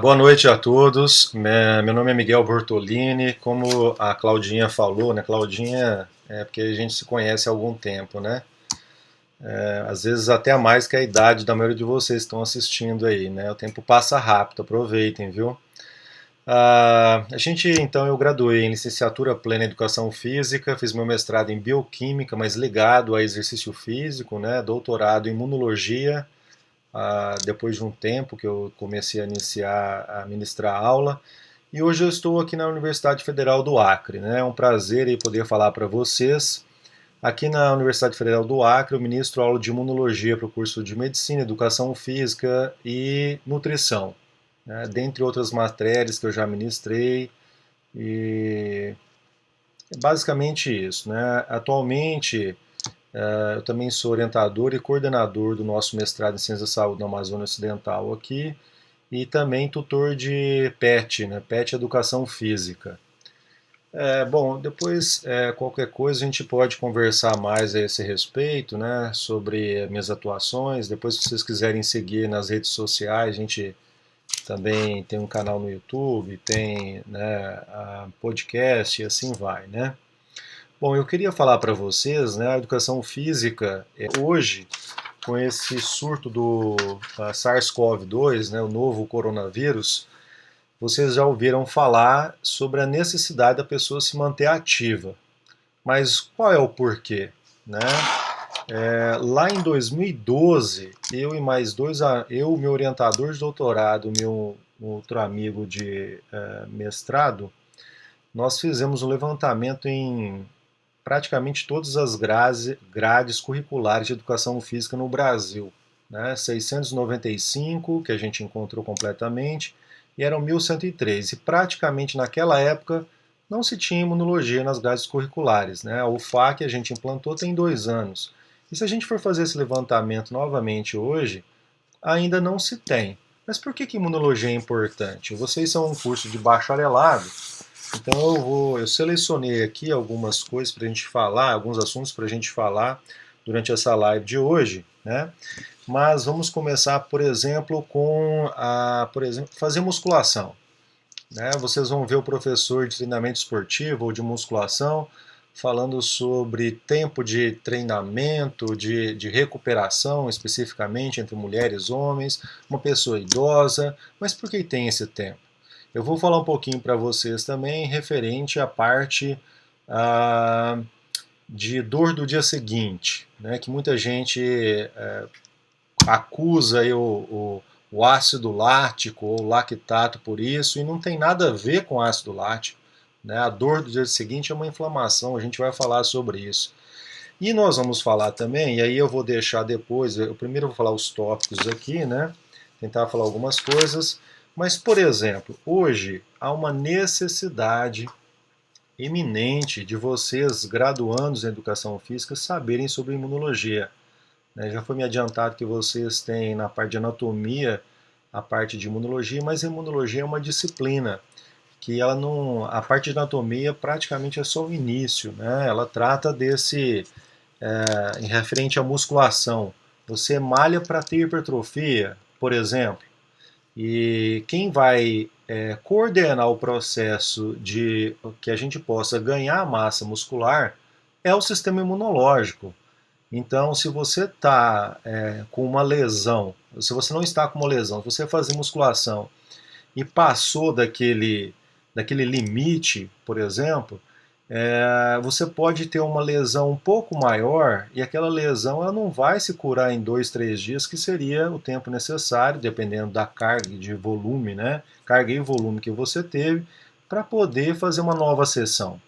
Boa noite a todos. Meu nome é Miguel Bortolini. Como a Claudinha falou, né? Claudinha é porque a gente se conhece há algum tempo, né? Às vezes até mais que a idade da maioria de vocês que estão assistindo aí, né? O tempo passa rápido, aproveitem, viu? Então, eu graduei em licenciatura plena em Educação Física, fiz meu mestrado em Bioquímica, mas ligado a exercício físico, né? Doutorado em Imunologia, depois de um tempo que eu comecei a iniciar a ministrar aula. E hoje eu estou aqui na Universidade Federal do Acre, né? É um prazer aí poder falar para vocês. Aqui na Universidade Federal do Acre eu ministro aula de imunologia para o curso de Medicina, Educação Física e Nutrição, né? Dentre outras matérias que eu já ministrei. E é basicamente isso, né? Atualmente eu também sou orientador e coordenador do nosso mestrado em Ciência da Saúde na Amazônia Ocidental aqui e também tutor de PET, né? PET Educação Física. Bom, depois qualquer coisa a gente pode conversar mais a esse respeito, né? Sobre minhas atuações. Depois, se vocês quiserem seguir nas redes sociais, a gente também tem um canal no YouTube, tem, né, podcast e assim vai, né? Bom, eu queria falar para vocês, né, a educação física, hoje, com esse surto do SARS-CoV-2, né, o novo coronavírus, vocês já ouviram falar sobre a necessidade da pessoa se manter ativa. Mas qual é o porquê? Né? Lá em 2012, eu e mais dois, eu, meu orientador de doutorado, meu outro amigo de mestrado, nós fizemos um levantamento em praticamente todas as grades curriculares de educação física no Brasil. Né? 695, que a gente encontrou completamente, e eram 1103. E praticamente naquela época não se tinha imunologia nas grades curriculares. Né? A UFAC que a gente implantou tem 2 anos. E se a gente for fazer esse levantamento novamente hoje, ainda não se tem. Mas por que imunologia é importante? Vocês são um curso de bacharelado, então eu selecionei aqui algumas coisas para a gente falar, alguns assuntos para a gente falar durante essa live de hoje, né? Mas vamos começar, por exemplo, fazer musculação, né? Vocês vão ver o professor de treinamento esportivo ou de musculação falando sobre tempo de treinamento, de recuperação, especificamente entre mulheres e homens, uma pessoa idosa, mas por que tem esse tempo? Eu vou falar um pouquinho para vocês também referente à parte ah, de dor do dia seguinte, né, que muita gente acusa aí o ácido lático ou lactato por isso e não tem nada a ver com ácido lático. Né? A dor do dia seguinte é uma inflamação, a gente vai falar sobre isso. E nós vamos falar também, e aí eu vou deixar depois, eu primeiro vou falar os tópicos aqui, né? Tentar falar algumas coisas. Mas, por exemplo, hoje há uma necessidade iminente de vocês, graduandos em educação física, saberem sobre imunologia. Né? Já foi me adiantado que vocês têm na parte de anatomia a parte de imunologia, mas a imunologia é uma disciplina que ela não, a parte de anatomia praticamente é só o início, né? Ela trata desse em referente à musculação. Você malha para ter hipertrofia, por exemplo. E quem vai coordenar o processo de que a gente possa ganhar massa muscular é o sistema imunológico. Então, se você está com uma lesão, se você não está com uma lesão, se você fazer musculação e passou daquele limite, por exemplo, você pode ter uma lesão um pouco maior e aquela lesão ela não vai se curar em 2, 3 dias, que seria o tempo necessário, dependendo da carga de volume, né? Carga e volume que você teve, para poder fazer uma nova sessão.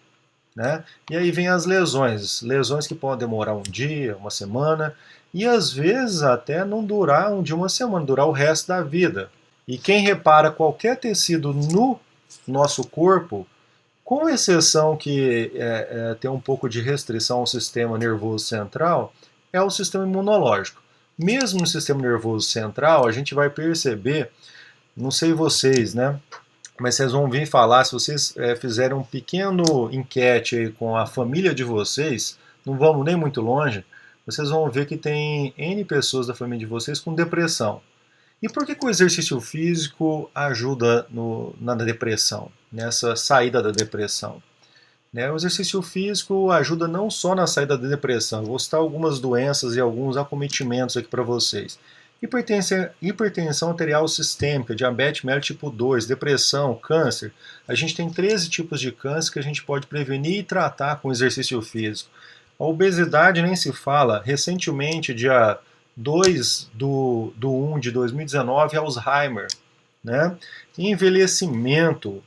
Né? E aí vem as lesões que podem demorar um dia, uma semana, e às vezes até não durar um dia, uma semana, durar o resto da vida. E quem repara qualquer tecido no nosso corpo, com exceção que tem um pouco de restrição ao sistema nervoso central, é o sistema imunológico. Mesmo no sistema nervoso central, a gente vai perceber, não sei vocês, né? Mas vocês vão vir falar, se vocês fizerem um pequeno enquete aí com a família de vocês, não vamos nem muito longe, vocês vão ver que tem N pessoas da família de vocês com depressão. E por que o exercício físico ajuda na depressão, nessa saída da depressão? Né? O exercício físico ajuda não só na saída da depressão, eu vou citar algumas doenças e alguns acometimentos aqui para vocês. Hipertensão arterial sistêmica, diabetes mellitus tipo 2, depressão, câncer. A gente tem 13 tipos de câncer que a gente pode prevenir e tratar com exercício físico. A obesidade nem se fala. Recentemente, dia 2 do 1 de 2019, Alzheimer. Né? Envelhecimento,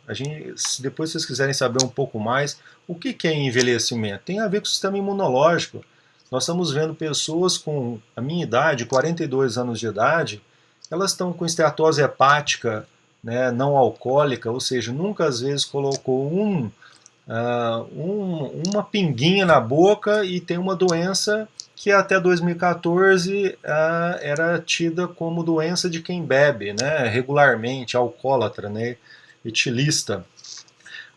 depois se vocês quiserem saber um pouco mais, o que é envelhecimento? Tem a ver com o sistema imunológico. Nós estamos vendo pessoas com a minha idade, 42 anos de idade, elas estão com esteatose hepática, né, não alcoólica, ou seja, nunca às vezes colocou uma pinguinha na boca e tem uma doença que até 2014 era tida como doença de quem bebe, né, regularmente, alcoólatra, né, etilista.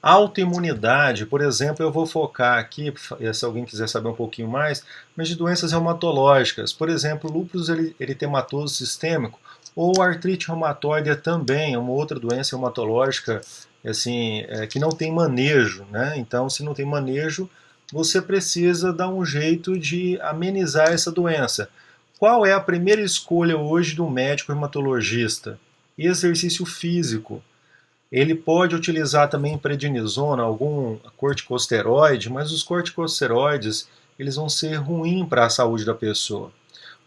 Autoimunidade, por exemplo, eu vou focar aqui, se alguém quiser saber um pouquinho mais, mas de doenças reumatológicas, por exemplo, lúpus eritematoso sistêmico, ou artrite reumatoide também, é uma outra doença reumatológica assim, que não tem manejo, né? Então, se não tem manejo, você precisa dar um jeito de amenizar essa doença. Qual é a primeira escolha hoje do médico reumatologista? Exercício físico. Ele pode utilizar também prednisona, algum corticosteroide, mas os corticosteroides eles vão ser ruins para a saúde da pessoa.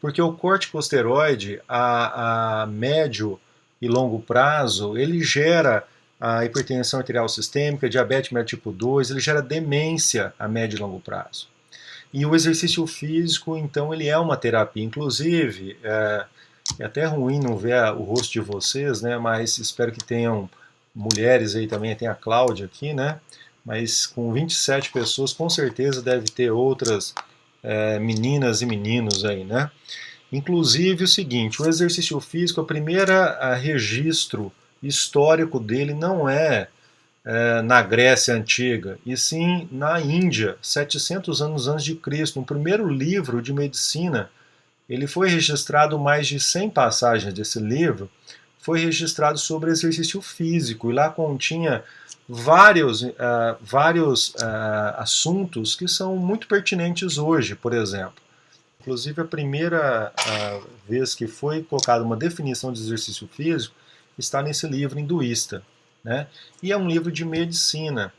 Porque o corticosteroide, a médio e longo prazo, ele gera a hipertensão arterial sistêmica, diabetes mellitus tipo 2, ele gera demência a médio e longo prazo. E o exercício físico, então, ele é uma terapia. Inclusive, é até ruim não ver o rosto de vocês, né? Mas espero que tenham mulheres aí também, tem a Cláudia aqui, né? Mas com 27 pessoas, com certeza deve ter outras meninas e meninos aí, né? Inclusive o seguinte, o exercício físico, o primeiro registro histórico dele não é na Grécia Antiga, e sim na Índia, 700 anos antes de Cristo. No primeiro livro de medicina, ele foi registrado mais de 100 passagens desse livro, foi registrado sobre exercício físico, e lá continha vários assuntos que são muito pertinentes hoje, por exemplo. Inclusive, a primeira vez que foi colocada uma definição de exercício físico está nesse livro hinduísta, né? E é um livro de medicina.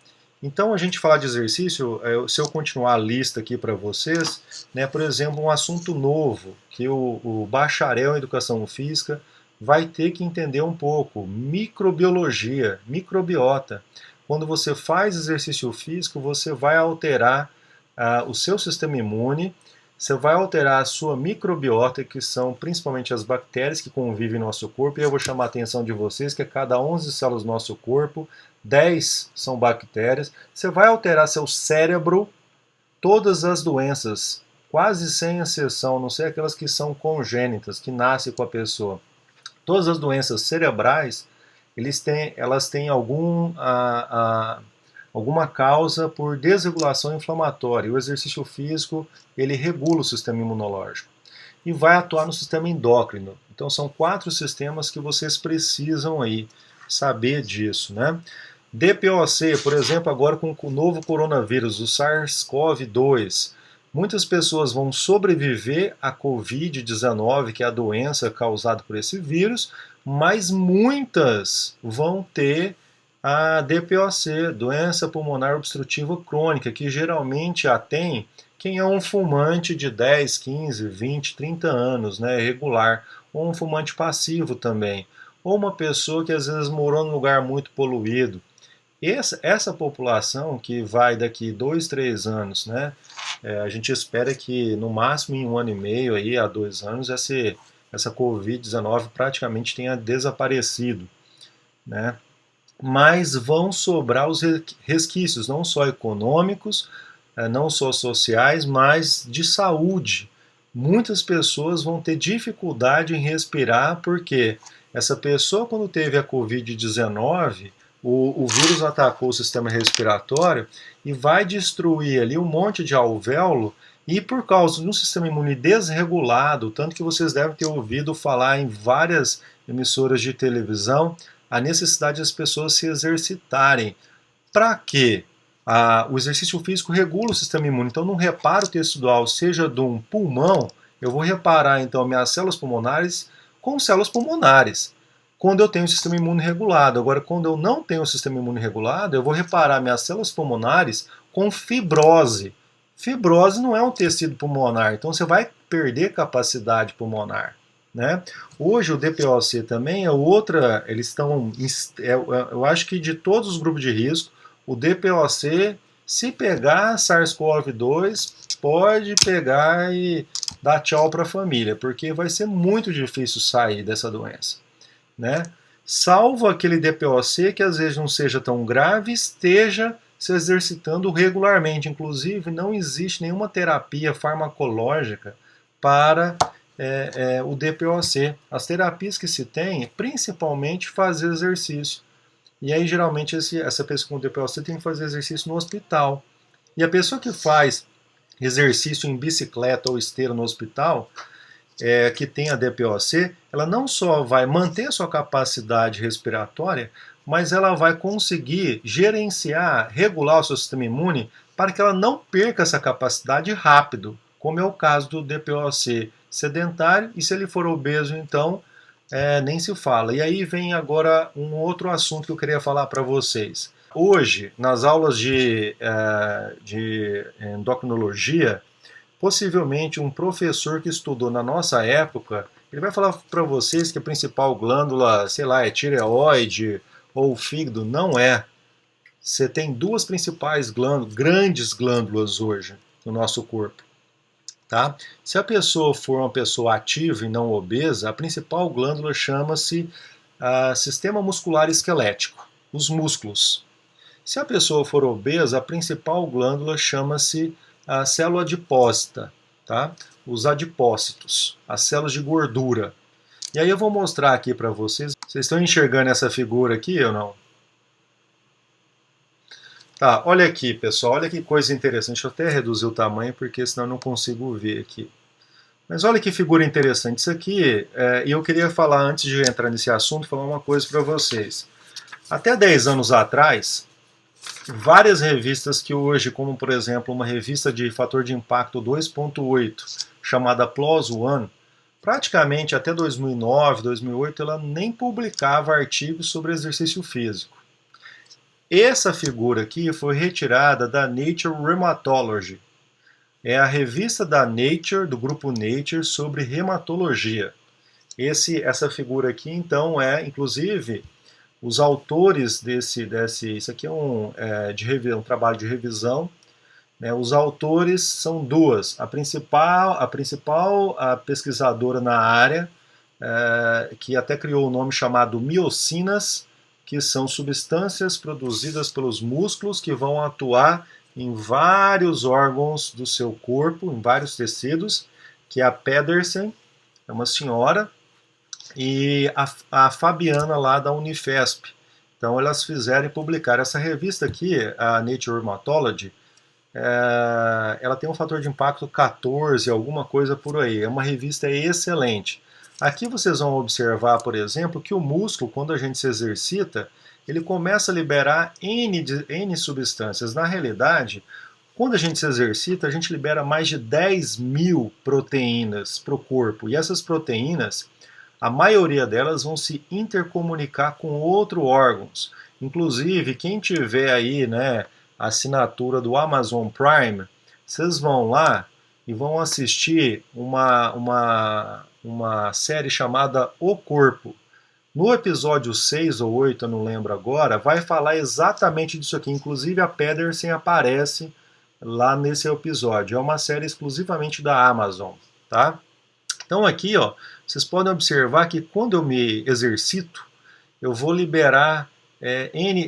Então, a gente falar de exercício, se eu continuar a lista aqui para vocês, né, por exemplo, um assunto novo que o bacharel em educação física vai ter que entender um pouco: microbiologia, microbiota. Quando você faz exercício físico, você vai alterar o seu sistema imune, você vai alterar a sua microbiota, que são principalmente as bactérias que convivem no nosso corpo, e eu vou chamar a atenção de vocês que a cada 11 células do nosso corpo, 10 são bactérias. Você vai alterar seu cérebro, todas as doenças, quase sem exceção, não sei aquelas que são congênitas, que nascem com a pessoa. Todas as doenças cerebrais, elas têm alguma causa por desregulação inflamatória. O exercício físico, ele regula o sistema imunológico e vai atuar no sistema endócrino. Então são 4 sistemas que vocês precisam aí saber disso, né? DPOC, por exemplo, agora com o novo coronavírus, o SARS-CoV-2, muitas pessoas vão sobreviver à Covid-19, que é a doença causada por esse vírus, mas muitas vão ter a DPOC, doença pulmonar obstrutiva crônica, que geralmente a tem quem é um fumante de 10, 15, 20, 30 anos, né, regular, ou um fumante passivo também, ou uma pessoa que às vezes morou num lugar muito poluído. Essa população que vai daqui 2, 3 anos, né, a gente espera que no máximo em 1 ano e meio, aí, a 2 anos, essa Covid-19 praticamente tenha desaparecido, né? Mas vão sobrar os resquícios, não só econômicos, não só sociais, mas de saúde. Muitas pessoas vão ter dificuldade em respirar porque essa pessoa, quando teve a Covid-19, o vírus atacou o sistema respiratório e vai destruir ali um monte de alvéolo E por causa de um sistema imune desregulado, tanto que vocês devem ter ouvido falar em várias emissoras de televisão, a necessidade das pessoas se exercitarem. Para quê? O exercício físico regula o sistema imune. Então, num reparo tecidual, seja de um pulmão, eu vou reparar então minhas células pulmonares com células pulmonares, quando eu tenho o sistema imune regulado. Agora, quando eu não tenho o sistema imune regulado, eu vou reparar minhas células pulmonares com fibrose. Fibrose não é um tecido pulmonar, então você vai perder capacidade pulmonar. Né? Hoje o DPOC também é outra, eles estão, eu acho que de todos os grupos de risco, o DPOC, se pegar SARS-CoV-2, pode pegar e dar tchau para a família, porque vai ser muito difícil sair dessa doença. Né? Salvo aquele DPOC que às vezes não seja tão grave, esteja se exercitando regularmente. Inclusive, não existe nenhuma terapia farmacológica para o DPOC. As terapias que se tem, principalmente fazer exercício. E aí, geralmente, essa pessoa com DPOC tem que fazer exercício no hospital. E a pessoa que faz exercício em bicicleta ou esteira no hospital, que tem a DPOC, ela não só vai manter a sua capacidade respiratória, mas ela vai conseguir gerenciar, regular o seu sistema imune para que ela não perca essa capacidade rápido, como é o caso do DPOC sedentário, e se ele for obeso, então, nem se fala. E aí vem agora um outro assunto que eu queria falar para vocês. Hoje, nas aulas de endocrinologia, possivelmente um professor que estudou na nossa época, ele vai falar para vocês que a principal glândula, sei lá, é tireoide ou o fígado. Não é. Você tem duas principais glândulas, grandes glândulas hoje no nosso corpo. Tá? Se a pessoa for uma pessoa ativa e não obesa, a principal glândula chama-se sistema muscular esquelético, os músculos. Se a pessoa for obesa, a principal glândula chama-se a célula adipócita, tá? Os adipócitos, as células de gordura. E aí eu vou mostrar aqui para vocês. Vocês estão enxergando essa figura aqui ou não? Tá, olha aqui, pessoal, olha que coisa interessante. Deixa eu até reduzir o tamanho, porque senão eu não consigo ver aqui. Mas olha que figura interessante isso aqui. E eu queria falar, antes de entrar nesse assunto, falar uma coisa para vocês. Até 10 anos atrás, várias revistas que hoje, como por exemplo uma revista de fator de impacto 2.8, chamada PLOS ONE, praticamente até 2009, 2008, ela nem publicava artigos sobre exercício físico. Essa figura aqui foi retirada da Nature Rheumatology. É a revista da Nature, do grupo Nature, sobre reumatologia. Essa figura aqui, então, inclusive, os autores isso aqui é um trabalho de revisão, né? Os autores são duas. A principal pesquisadora na área, que até criou um nome chamado miocinas, que são substâncias produzidas pelos músculos que vão atuar em vários órgãos do seu corpo, em vários tecidos, que é a Pedersen, é uma senhora, e a Fabiana lá da Unifesp. Então elas fizeram e publicaram. Essa revista aqui, a Nature Rheumatology, ela tem um fator de impacto 14, alguma coisa por aí. É uma revista excelente. Aqui vocês vão observar, por exemplo, que o músculo, quando a gente se exercita, ele começa a liberar N substâncias. Na realidade, quando a gente se exercita, a gente libera mais de 10.000 proteínas para o corpo. E essas proteínas, a maioria delas vão se intercomunicar com outros órgãos. Inclusive, quem tiver aí, né, a assinatura do Amazon Prime, vocês vão lá e vão assistir uma série chamada O Corpo. No episódio 6 ou 8, eu não lembro agora, vai falar exatamente disso aqui. Inclusive a Pedersen aparece lá nesse episódio. É uma série exclusivamente da Amazon, tá? Então aqui, ó, vocês podem observar que quando eu me exercito, eu vou liberar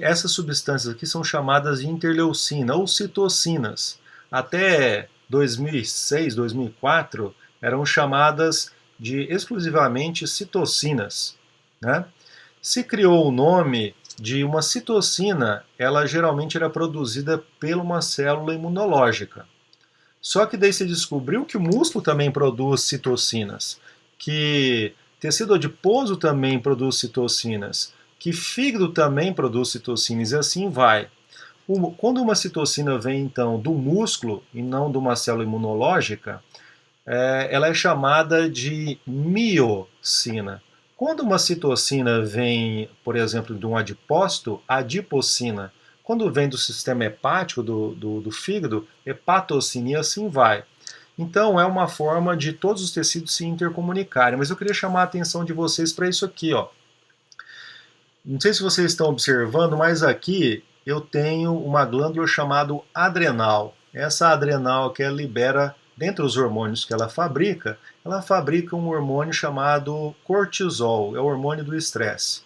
essas substâncias aqui são chamadas de interleucina ou citocinas. Até 2006, 2004, eram chamadas de exclusivamente citocinas. Né? Se criou o nome de uma citocina, ela geralmente era produzida por uma célula imunológica. Só que daí você descobriu que o músculo também produz citocinas, que tecido adiposo também produz citocinas, que fígado também produz citocinas, e assim vai. Quando uma citocina vem, então, do músculo e não de uma célula imunológica, ela é chamada de miocina. Quando uma citocina vem, por exemplo, de um adipócito, adipocina. Quando vem do sistema hepático, do fígado, hepatocina, e assim vai. Então, é uma forma de todos os tecidos se intercomunicarem. Mas eu queria chamar a atenção de vocês para isso aqui, ó. Não sei se vocês estão observando, mas aqui eu tenho uma glândula chamada adrenal. Essa adrenal que ela libera, dentre os hormônios que ela fabrica um hormônio chamado cortisol, é o hormônio do estresse.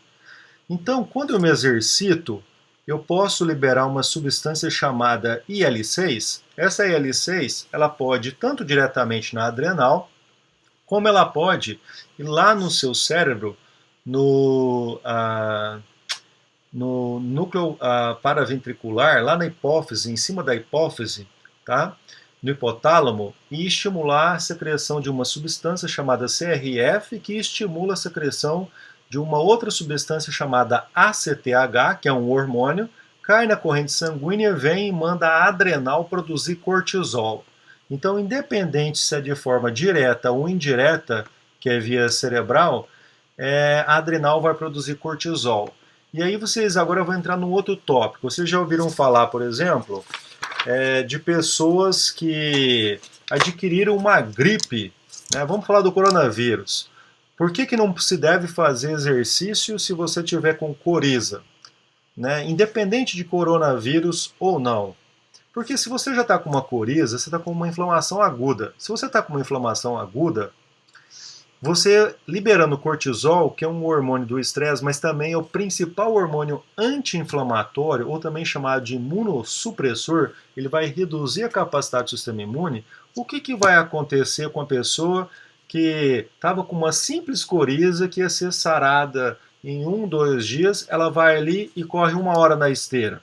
Então, quando eu me exercito, eu posso liberar uma substância chamada IL-6. Essa IL-6, ela pode tanto diretamente na adrenal, como ela pode ir lá no seu cérebro, no núcleo paraventricular, lá na hipófise, em cima da hipófise, tá? No hipotálamo, e estimular a secreção de uma substância chamada CRF, que estimula a secreção de uma outra substância chamada ACTH, que é um hormônio, cai na corrente sanguínea, vem e manda a adrenal produzir cortisol. Então, independente se é de forma direta ou indireta, que é via cerebral, a adrenal vai produzir cortisol. E aí vocês agora vão entrar num outro tópico. Vocês já ouviram falar, por exemplo, de pessoas que adquiriram uma gripe, né? Vamos falar do coronavírus. Por que não se deve fazer exercício se você tiver com coriza? Né? Independente de coronavírus ou não. Porque se você já está com uma coriza, você está com uma inflamação aguda. Se você está com uma inflamação aguda, você liberando cortisol, que é um hormônio do estresse, mas também é o principal hormônio anti-inflamatório, ou também chamado de imunossupressor, ele vai reduzir a capacidade do sistema imune. O que vai acontecer com a pessoa que estava com uma simples coriza, que ia ser sarada em 2 dias, ela vai ali e corre 1 hora na esteira?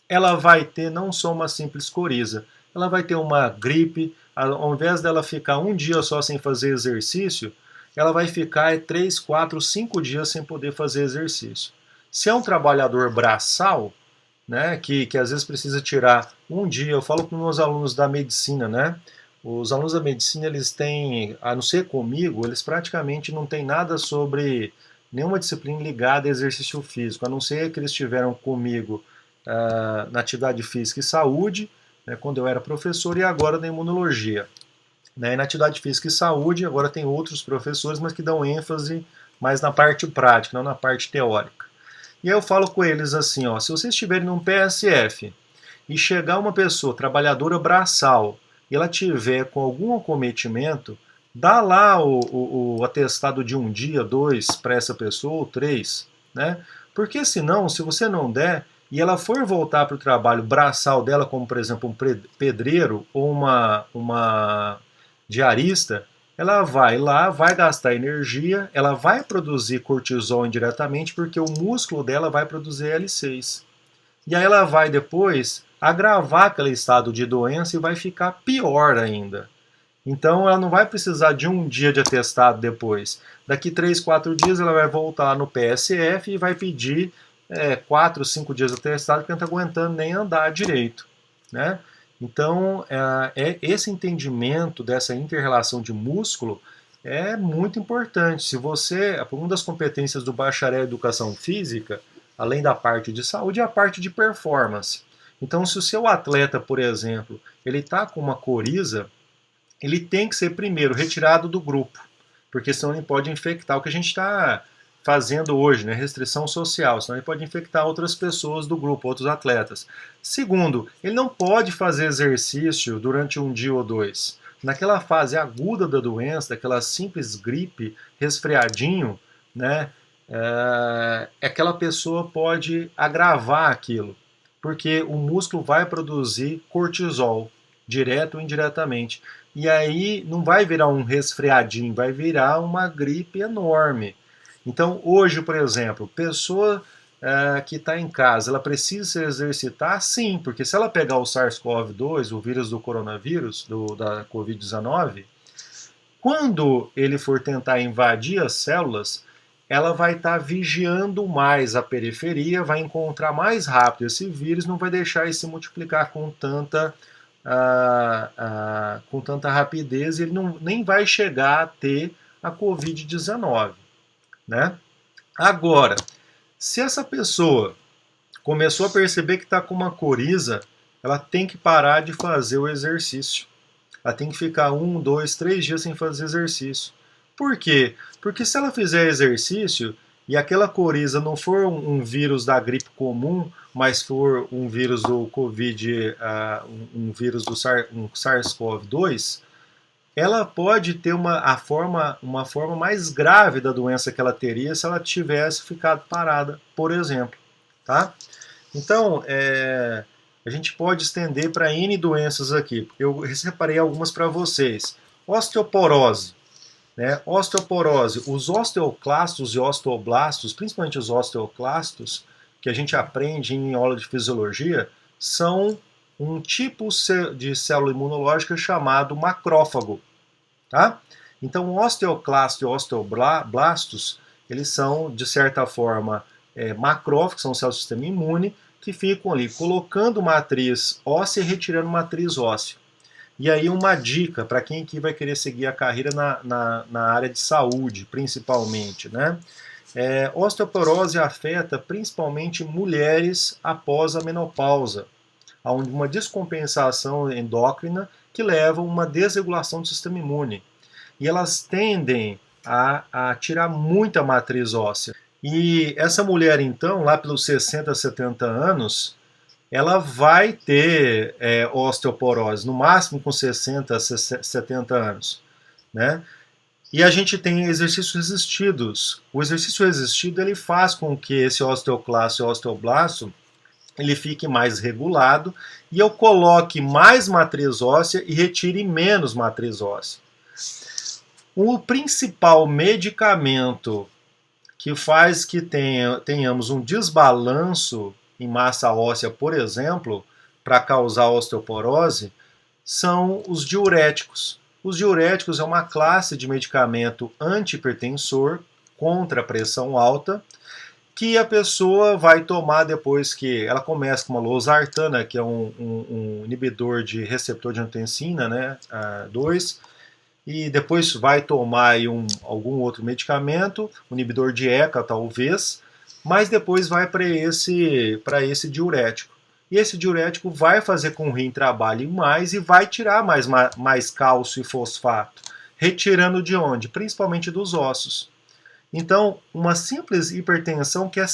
Ela vai ter não só uma simples coriza, ela vai ter uma gripe. Ao invés dela ficar 1 dia só sem fazer exercício, ela vai ficar 3, 4, 5 dias sem poder fazer exercício. Se é um trabalhador braçal, né, que às vezes precisa tirar 1 dia, eu falo com meus alunos da medicina, né? Os alunos da medicina, eles têm, a não ser comigo, eles praticamente não têm nada sobre nenhuma disciplina ligada a exercício físico, a não ser que eles estiveram comigo na atividade física e saúde, né, quando eu era professor, e agora na imunologia. Né, e na atividade física e saúde, agora tem outros professores, mas que dão ênfase mais na parte prática, não na parte teórica. E aí eu falo com eles assim, ó, se vocês estiverem num PSF e chegar uma pessoa, trabalhadora braçal, e ela tiver com algum acometimento, dá lá o atestado de 1 dia, 2 para essa pessoa, ou 3, né? Porque senão, se você não der, e ela for voltar para o trabalho braçal dela, como por exemplo um pedreiro ou uma diarista, ela vai lá, vai gastar energia, ela vai produzir cortisol indiretamente, porque o músculo dela vai produzir L6. E aí ela vai depois agravar aquele estado de doença e vai ficar pior ainda. Então ela não vai precisar de 1 dia de atestado depois. Daqui 3, 4 dias ela vai voltar no PSF e vai pedir 4, 5 dias de atestado, porque não está aguentando nem andar direito. Né? Então esse entendimento dessa inter-relação de músculo é muito importante. Se você, uma das competências do bacharel em educação física, além da parte de saúde, é a parte de performance. Então, se o seu atleta, por exemplo, ele está com uma coriza, ele tem que ser primeiro retirado do grupo, porque senão ele pode infectar o que a gente está fazendo hoje, né? Restrição social, senão ele pode infectar outras pessoas do grupo, outros atletas. Segundo, ele não pode fazer exercício durante 1 dia ou 2. Naquela fase aguda da doença, daquela simples gripe, resfriadinho, né? Aquela pessoa pode agravar aquilo, porque o músculo vai produzir cortisol, direto ou indiretamente. E aí não vai virar um resfriadinho, vai virar uma gripe enorme. Então hoje, por exemplo, pessoa que está em casa, ela precisa se exercitar? Sim, porque se ela pegar o SARS-CoV-2, o vírus do coronavírus, da Covid-19, quando ele for tentar invadir as células, ela vai estar vigiando mais a periferia, vai encontrar mais rápido esse vírus, não vai deixar ele se multiplicar com tanta rapidez, ele nem vai chegar a ter a Covid-19, né? Agora, se essa pessoa começou a perceber que está com uma coriza, ela tem que parar de fazer o exercício. Ela tem que ficar 1, 2, 3 dias sem fazer exercício. Por quê? Porque se ela fizer exercício e aquela coriza não for um vírus da gripe comum, mas for um vírus do Covid, um vírus do SARS-CoV-2, ela pode ter uma forma mais grave da doença que ela teria se ela tivesse ficado parada, por exemplo. Tá? Então, a gente pode estender para N doenças aqui. Eu separei algumas para vocês. Osteoporose. Né? Osteoporose. Os osteoclastos e osteoblastos, principalmente os osteoclastos, que a gente aprende em aula de fisiologia, são um tipo de célula imunológica chamado macrófago. Tá? Então, osteoclasto e osteoblastos, eles são, de certa forma, macrófagos, são células do sistema imune, que ficam ali colocando matriz óssea e retirando matriz óssea. E aí uma dica para quem aqui vai querer seguir a carreira na área de saúde, principalmente, né? Osteoporose afeta principalmente mulheres após a menopausa, onde uma descompensação endócrina que leva a uma desregulação do sistema imune. E elas tendem a tirar muita matriz óssea. E essa mulher, então, lá pelos 60, 70 anos, ela vai ter osteoporose, no máximo com 60, 70 anos, né? E a gente tem exercícios resistidos. O exercício resistido ele faz com que esse osteoclasto e osteoblasto ele fique mais regulado e eu coloque mais matriz óssea e retire menos matriz óssea. O principal medicamento que faz que tenhamos um desbalanço em massa óssea, por exemplo, para causar osteoporose, são os diuréticos. Os diuréticos é uma classe de medicamento antihipertensor contra a pressão alta, que a pessoa vai tomar depois que ela começa com uma losartana, que é um inibidor de receptor de angiotensina, né, 2, e depois vai tomar algum outro medicamento, um inibidor de ECA talvez, mas depois vai para esse diurético. E esse diurético vai fazer com que o rim trabalhe mais e vai tirar mais cálcio e fosfato. Retirando de onde? Principalmente dos ossos. Então, uma simples hipertensão que é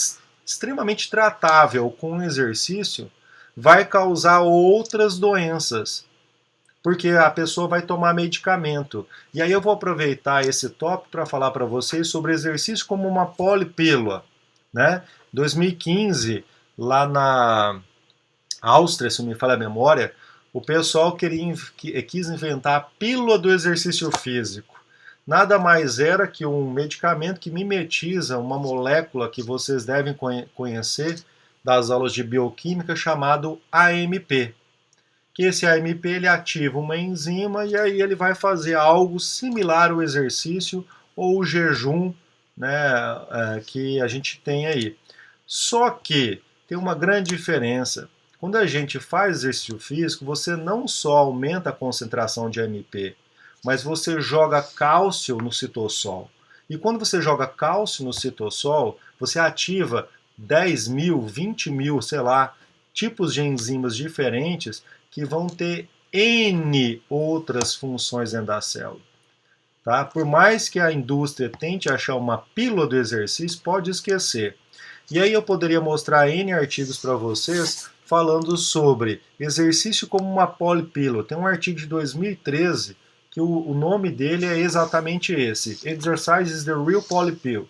extremamente tratável com exercício vai causar outras doenças, porque a pessoa vai tomar medicamento. E aí eu vou aproveitar esse tópico para falar para vocês sobre exercício como uma polipílula. Né? 2015, lá na Áustria, se não me falha a memória, o pessoal quis inventar a pílula do exercício físico. Nada mais era que um medicamento que mimetiza uma molécula que vocês devem conhecer das aulas de bioquímica chamado AMP. Que esse AMP ele ativa uma enzima e aí ele vai fazer algo similar ao exercício ou o jejum, né, que a gente tem aí. Só que tem uma grande diferença. Quando a gente faz exercício físico, você não só aumenta a concentração de AMP, mas você joga cálcio no citossol. E quando você joga cálcio no citossol, você ativa 10 mil, 20 mil, sei lá, tipos de enzimas diferentes que vão ter N outras funções dentro da célula. Tá? Por mais que a indústria tente achar uma pílula do exercício, pode esquecer. E aí eu poderia mostrar N artigos para vocês falando sobre exercício como uma polipílula. Tem um artigo de 2013 que o nome dele é exatamente esse. Exercise is the real polypill.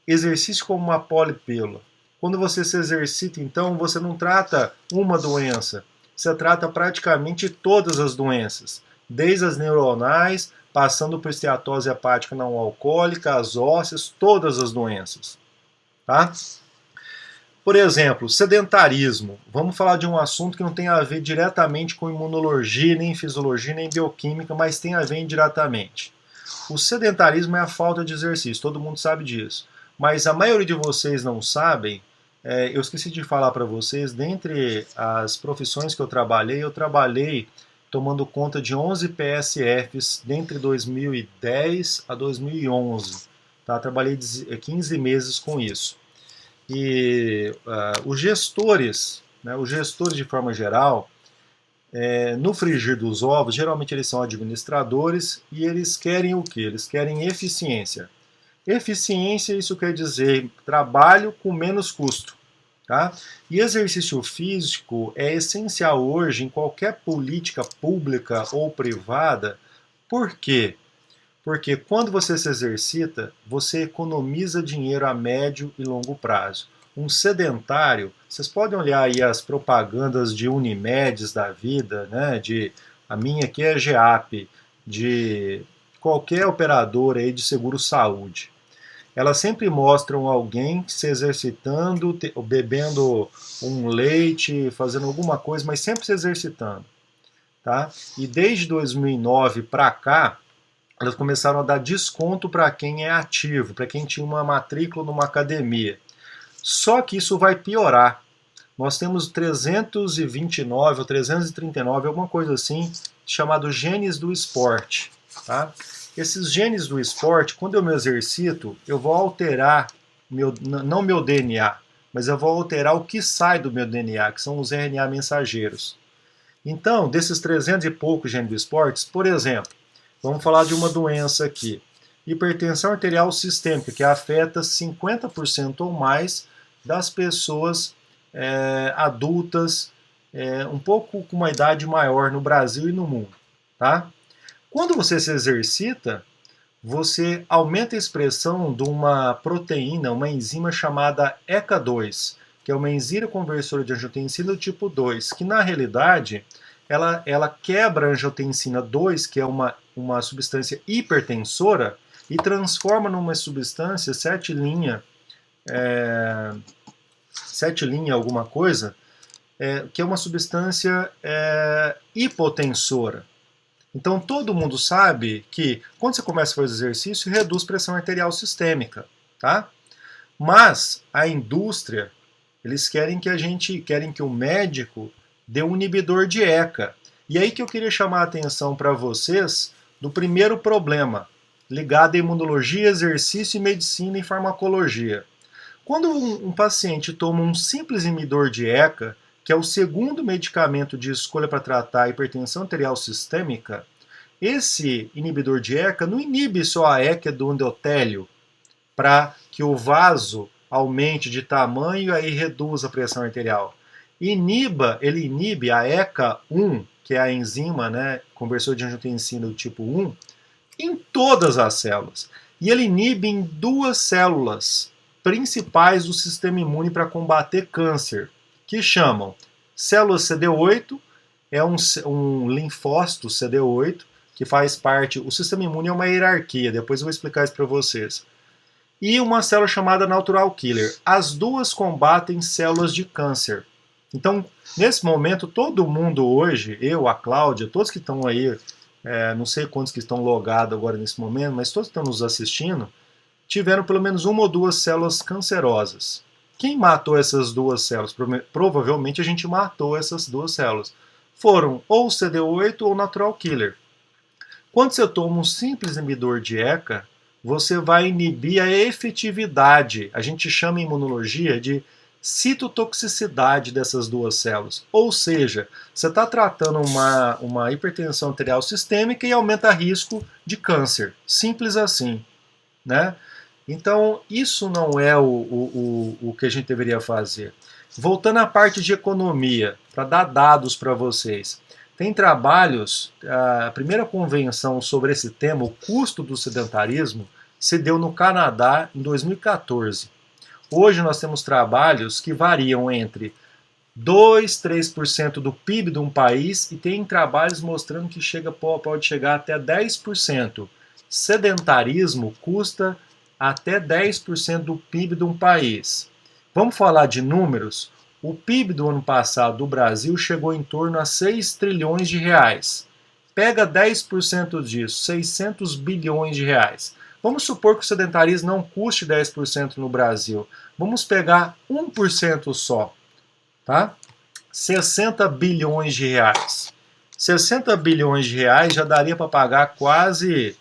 Exercício como uma polipílula. Quando você se exercita, então, você não trata uma doença. Você trata praticamente todas as doenças. Desde as neuronais, passando por esteatose hepática não alcoólica, as ósseas, todas as doenças. Tá? Por exemplo, sedentarismo. Vamos falar de um assunto que não tem a ver diretamente com imunologia, nem fisiologia, nem bioquímica, mas tem a ver indiretamente. O sedentarismo é a falta de exercício, todo mundo sabe disso. Mas a maioria de vocês não sabem. Eu esqueci de falar para vocês, dentre as profissões que eu trabalhei tomando conta de 11 PSFs dentre 2010 a 2011. Tá? Trabalhei 15 meses com isso. E os gestores, né, os gestores de forma geral, no frigir dos ovos, geralmente eles são administradores e eles querem o quê? Eles querem eficiência. Eficiência, isso quer dizer trabalho com menos custo. Tá? E exercício físico é essencial hoje em qualquer política pública ou privada. Por quê? Porque quando você se exercita, você economiza dinheiro a médio e longo prazo. Um sedentário, vocês podem olhar aí as propagandas de Unimedes da vida, né? A minha aqui é GEAP, de qualquer operadora aí de seguro-saúde. Elas sempre mostram alguém se exercitando, bebendo um leite, fazendo alguma coisa, mas sempre se exercitando. Tá? E desde 2009 para cá, elas começaram a dar desconto para quem é ativo, para quem tinha uma matrícula numa academia. Só que isso vai piorar. Nós temos 329 ou 339, alguma coisa assim, chamado genes do esporte. Tá? Esses genes do esporte, quando eu me exercito, eu vou alterar, não meu DNA, mas eu vou alterar o que sai do meu DNA, que são os RNA mensageiros. Então, desses 300 e poucos genes do esporte, por exemplo, vamos falar de uma doença aqui. Hipertensão arterial sistêmica, que afeta 50% ou mais das pessoas adultas, um pouco com uma idade maior no Brasil e no mundo. Tá? Quando você se exercita, você aumenta a expressão de uma proteína, uma enzima chamada ECA2, que é uma enzima conversora de angiotensina do tipo 2, que na realidade ela quebra a angiotensina 2, que é uma substância hipertensora, e transforma numa substância 7' alguma coisa, que é uma substância hipotensora. Então todo mundo sabe que quando você começa a fazer exercício, reduz pressão arterial sistêmica, tá? Mas a indústria, eles querem que o médico dê um inibidor de ECA. E aí que eu queria chamar a atenção para vocês do primeiro problema, ligado à imunologia, exercício, medicina e farmacologia. Quando um paciente toma um simples inibidor de ECA, que é o segundo medicamento de escolha para tratar a hipertensão arterial sistêmica, esse inibidor de ECA não inibe só a ECA do endotélio para que o vaso aumente de tamanho e aí reduza a pressão arterial. Ele inibe a ECA1, que é a enzima, né, conversor de angiotensina do tipo 1, em todas as células. E ele inibe em duas células principais do sistema imune para combater câncer, que chamam células CD8, é um linfócito CD8, que faz parte, o sistema imune é uma hierarquia, depois eu vou explicar isso para vocês. E uma célula chamada natural killer. As duas combatem células de câncer. Então, nesse momento, todo mundo hoje, eu, a Cláudia, todos que estão aí, não sei quantos que estão logados agora nesse momento, mas todos que estão nos assistindo, tiveram pelo menos uma ou duas células cancerosas. Quem matou essas duas células? Provavelmente a gente matou essas duas células. Foram ou CD8 ou natural killer. Quando você toma um simples inibidor de ECA, você vai inibir a efetividade. A gente chama em imunologia de citotoxicidade dessas duas células. Ou seja, você está tratando uma hipertensão arterial sistêmica e aumenta risco de câncer. Simples assim, né? Então, isso não é o que a gente deveria fazer. Voltando à parte de economia, para dar dados para vocês. Tem trabalhos, a primeira convenção sobre esse tema, o custo do sedentarismo, se deu no Canadá em 2014. Hoje nós temos trabalhos que variam entre 2, 3% do PIB de um país e tem trabalhos mostrando que pode chegar até 10%. Sedentarismo custa até 10% do PIB de um país. Vamos falar de números? O PIB do ano passado do Brasil chegou em torno a 6 trilhões de reais. Pega 10% disso, 600 bilhões de reais. Vamos supor que o sedentarismo não custe 10% no Brasil. Vamos pegar 1% só, tá? 60 bilhões de reais. 60 bilhões de reais já daria para pagar quase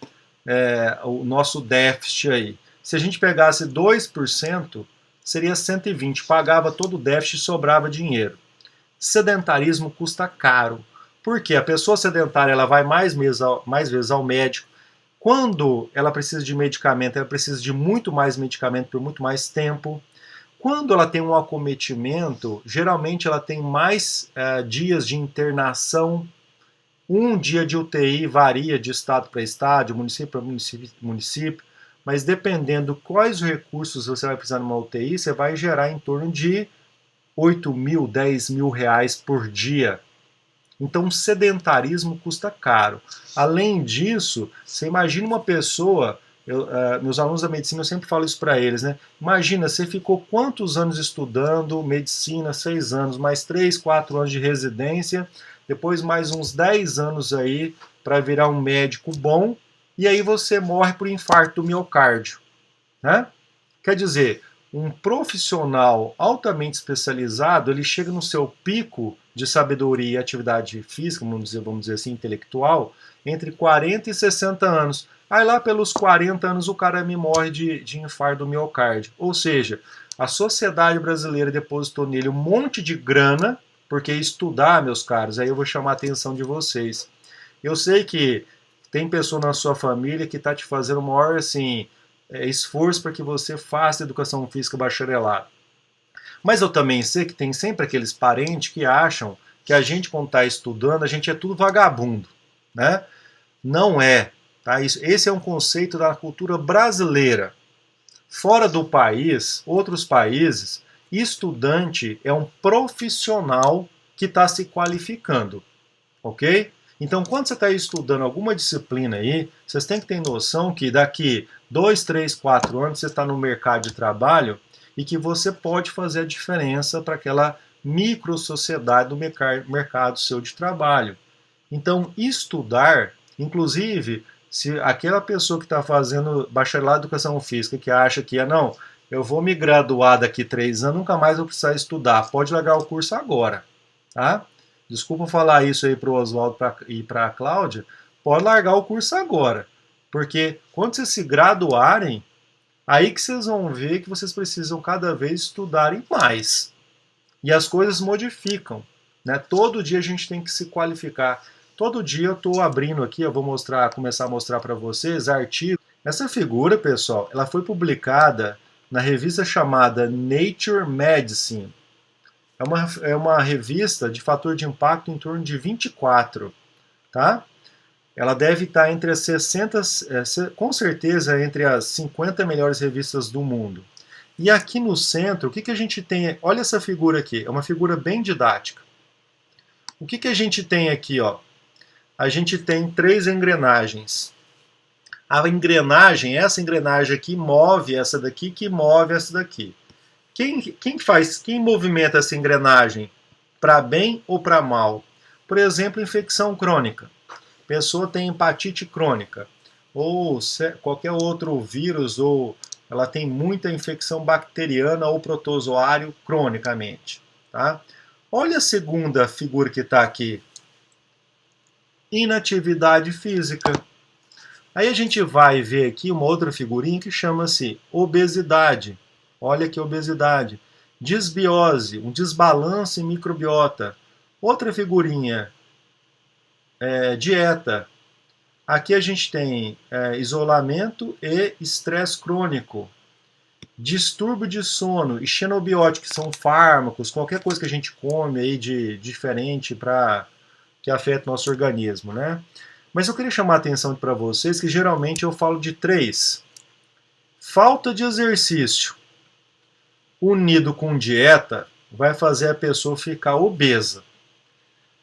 o nosso déficit aí. Se a gente pegasse 2%, seria 120. Pagava todo o déficit e sobrava dinheiro. Sedentarismo custa caro. Porque a pessoa sedentária ela vai mais vezes ao médico. Quando ela precisa de medicamento, ela precisa de muito mais medicamento por muito mais tempo. Quando ela tem um acometimento, geralmente ela tem mais dias de internação. Um dia de UTI varia de estado para estado, de município para município, mas dependendo quais recursos você vai precisar numa UTI, você vai gerar em torno de 8 mil, 10 mil reais por dia. Então, o sedentarismo custa caro. Além disso, você imagina uma pessoa, meus alunos da medicina, eu sempre falo isso para eles, né? Imagina, você ficou quantos anos estudando medicina, 6 anos, mais 3, 4 anos de residência, depois mais uns 10 anos aí para virar um médico bom, e aí você morre por infarto do miocárdio, né? Quer dizer, um profissional altamente especializado, ele chega no seu pico de sabedoria e atividade física, vamos dizer assim, intelectual, entre 40 e 60 anos. Aí lá pelos 40 anos o cara me morre de infarto do miocárdio. Ou seja, a sociedade brasileira depositou nele um monte de grana, porque estudar, meus caros, aí eu vou chamar a atenção de vocês. Eu sei que tem pessoa na sua família que está te fazendo o maior, assim, esforço para que você faça educação física bacharelado. Mas eu também sei que tem sempre aqueles parentes que acham que a gente, quando está estudando, a gente é tudo vagabundo, né? Não é. Tá? Esse é um conceito da cultura brasileira. Fora do país, outros países, estudante é um profissional que está se qualificando, ok? Então, quando você está estudando alguma disciplina aí, vocês têm que ter noção que daqui 2, 3, 4 anos você está no mercado de trabalho e que você pode fazer a diferença para aquela micro sociedade do mercado seu de trabalho. Então, estudar, inclusive, se aquela pessoa que está fazendo bacharelado em educação física, que acha que não, eu vou me graduar daqui 3 anos, nunca mais vou precisar estudar, pode largar o curso agora, tá? Desculpa falar isso aí para o Oswaldo e para a Cláudia, pode largar o curso agora, porque quando vocês se graduarem, aí que vocês vão ver que vocês precisam cada vez estudarem mais. E as coisas modificam, né? Todo dia a gente tem que se qualificar. Todo dia eu estou abrindo aqui, eu vou começar a mostrar para vocês artigos. Essa figura, pessoal, ela foi publicada na revista chamada Nature Medicine. É uma revista de fator de impacto em torno de 24, tá? Ela deve estar entre as 60, com certeza entre as 50 melhores revistas do mundo. E aqui no centro, o que a gente tem? Olha essa figura aqui, é uma figura bem didática. O que a gente tem aqui, ó? A gente tem 3 engrenagens. A engrenagem, essa engrenagem aqui move essa daqui, que move essa daqui. Quem movimenta essa engrenagem para bem ou para mal? Por exemplo, infecção crônica. A pessoa tem hepatite crônica, ou qualquer outro vírus, ou ela tem muita infecção bacteriana ou protozoário cronicamente. Tá? Olha a segunda figura que está aqui. Inatividade física. Aí a gente vai ver aqui uma outra figurinha que chama-se obesidade. Olha que obesidade. Disbiose, um desbalanço em microbiota. Outra figurinha, dieta. Aqui a gente tem isolamento e estresse crônico. Distúrbio de sono e xenobiótico, que são fármacos, qualquer coisa que a gente come aí de diferente que afeta o nosso organismo, né? Mas eu queria chamar a atenção para vocês que geralmente eu falo de 3. Falta de exercício unido com dieta vai fazer a pessoa ficar obesa.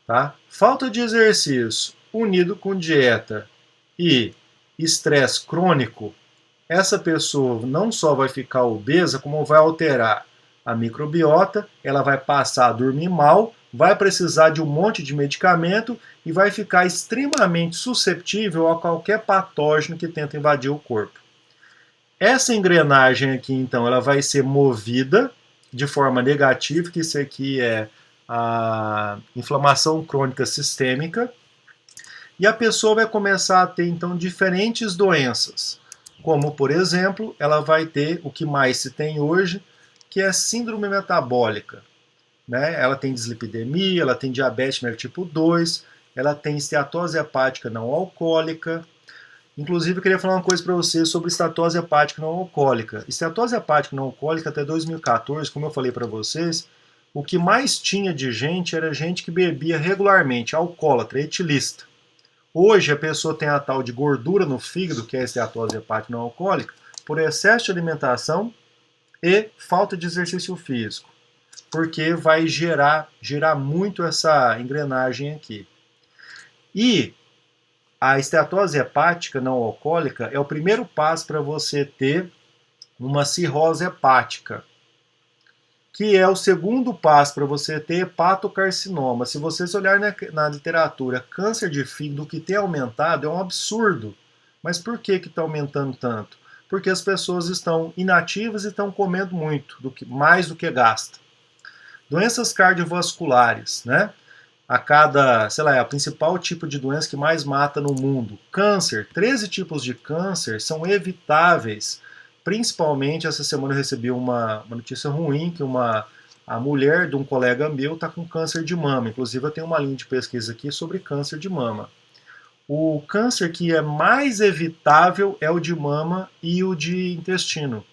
Tá? Falta de exercício unido com dieta e estresse crônico, essa pessoa não só vai ficar obesa, como vai alterar a microbiota, ela vai passar a dormir mal, vai precisar de um monte de medicamento e vai ficar extremamente susceptível a qualquer patógeno que tenta invadir o corpo. Essa engrenagem aqui, então, ela vai ser movida de forma negativa, que isso aqui é a inflamação crônica sistêmica, e a pessoa vai começar a ter, então, diferentes doenças, como, por exemplo, ela vai ter o que mais se tem hoje, que é síndrome metabólica. Né? Ela tem dislipidemia, ela tem diabetes tipo 2, ela tem esteatose hepática não alcoólica. Inclusive, eu queria falar uma coisa para vocês sobre esteatose hepática não alcoólica. Esteatose hepática não alcoólica, até 2014, como eu falei para vocês, o que mais tinha de gente era gente que bebia regularmente, alcoólatra, etilista. Hoje, a pessoa tem a tal de gordura no fígado, que é a esteatose hepática não alcoólica, por excesso de alimentação e falta de exercício físico, porque vai gerar muito essa engrenagem aqui. E a esteatose hepática não alcoólica é o primeiro passo para você ter uma cirrose hepática, que é o segundo passo para você ter hepatocarcinoma. Se vocês olharem na literatura, câncer de fígado, o que tem aumentado é um absurdo. Mas por que está aumentando tanto? Porque as pessoas estão inativas e estão comendo muito, mais do que gasta. Doenças cardiovasculares, né? A cada, sei lá, é o principal tipo de doença que mais mata no mundo. Câncer, 13 tipos de câncer são evitáveis. Principalmente, essa semana eu recebi uma notícia ruim, que a mulher de um colega meu está com câncer de mama. Inclusive, eu tenho uma linha de pesquisa aqui sobre câncer de mama. O câncer que é mais evitável é o de mama e o de intestino,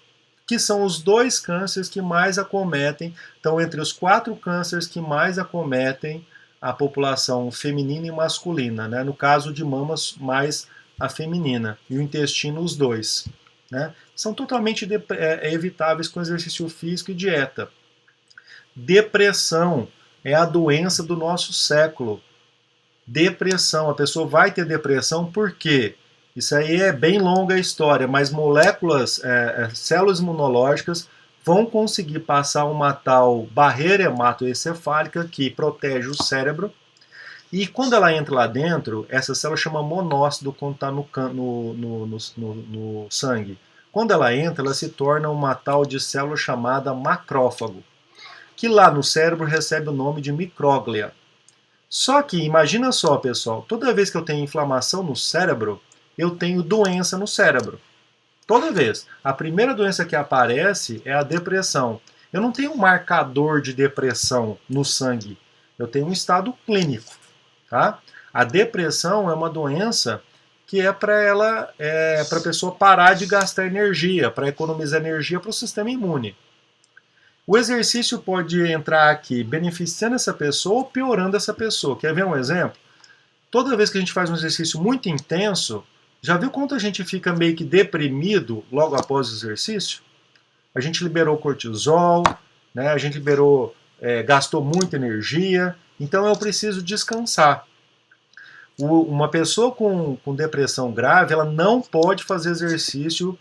que são os dois cânceres que mais acometem, estão entre os 4 cânceres que mais acometem a população feminina e masculina, né? No caso de mamas, mais a feminina, e o intestino, os dois. Né? São totalmente evitáveis com exercício físico e dieta. Depressão é a doença do nosso século. Depressão, a pessoa vai ter depressão por quê? Isso aí é bem longa a história, mas moléculas, células imunológicas vão conseguir passar uma tal barreira hematoencefálica que protege o cérebro, e quando ela entra lá dentro, essa célula chama monócito quando está no sangue. Quando ela entra, ela se torna uma tal de célula chamada macrófago, que lá no cérebro recebe o nome de micróglia. Só que, imagina só, pessoal, toda vez que eu tenho inflamação no cérebro, eu tenho doença no cérebro. Toda vez. A primeira doença que aparece é a depressão. Eu não tenho um marcador de depressão no sangue. Eu tenho um estado clínico. Tá? A depressão é uma doença que é para a pessoa parar de gastar energia, para economizar energia para o sistema imune. O exercício pode entrar aqui beneficiando essa pessoa ou piorando essa pessoa. Quer ver um exemplo? Toda vez que a gente faz um exercício muito intenso, já viu quanto a gente fica meio que deprimido logo após o exercício? A gente liberou cortisol, né? A gente gastou muita energia, então eu preciso descansar. Uma pessoa com depressão grave, ela não pode fazer exercício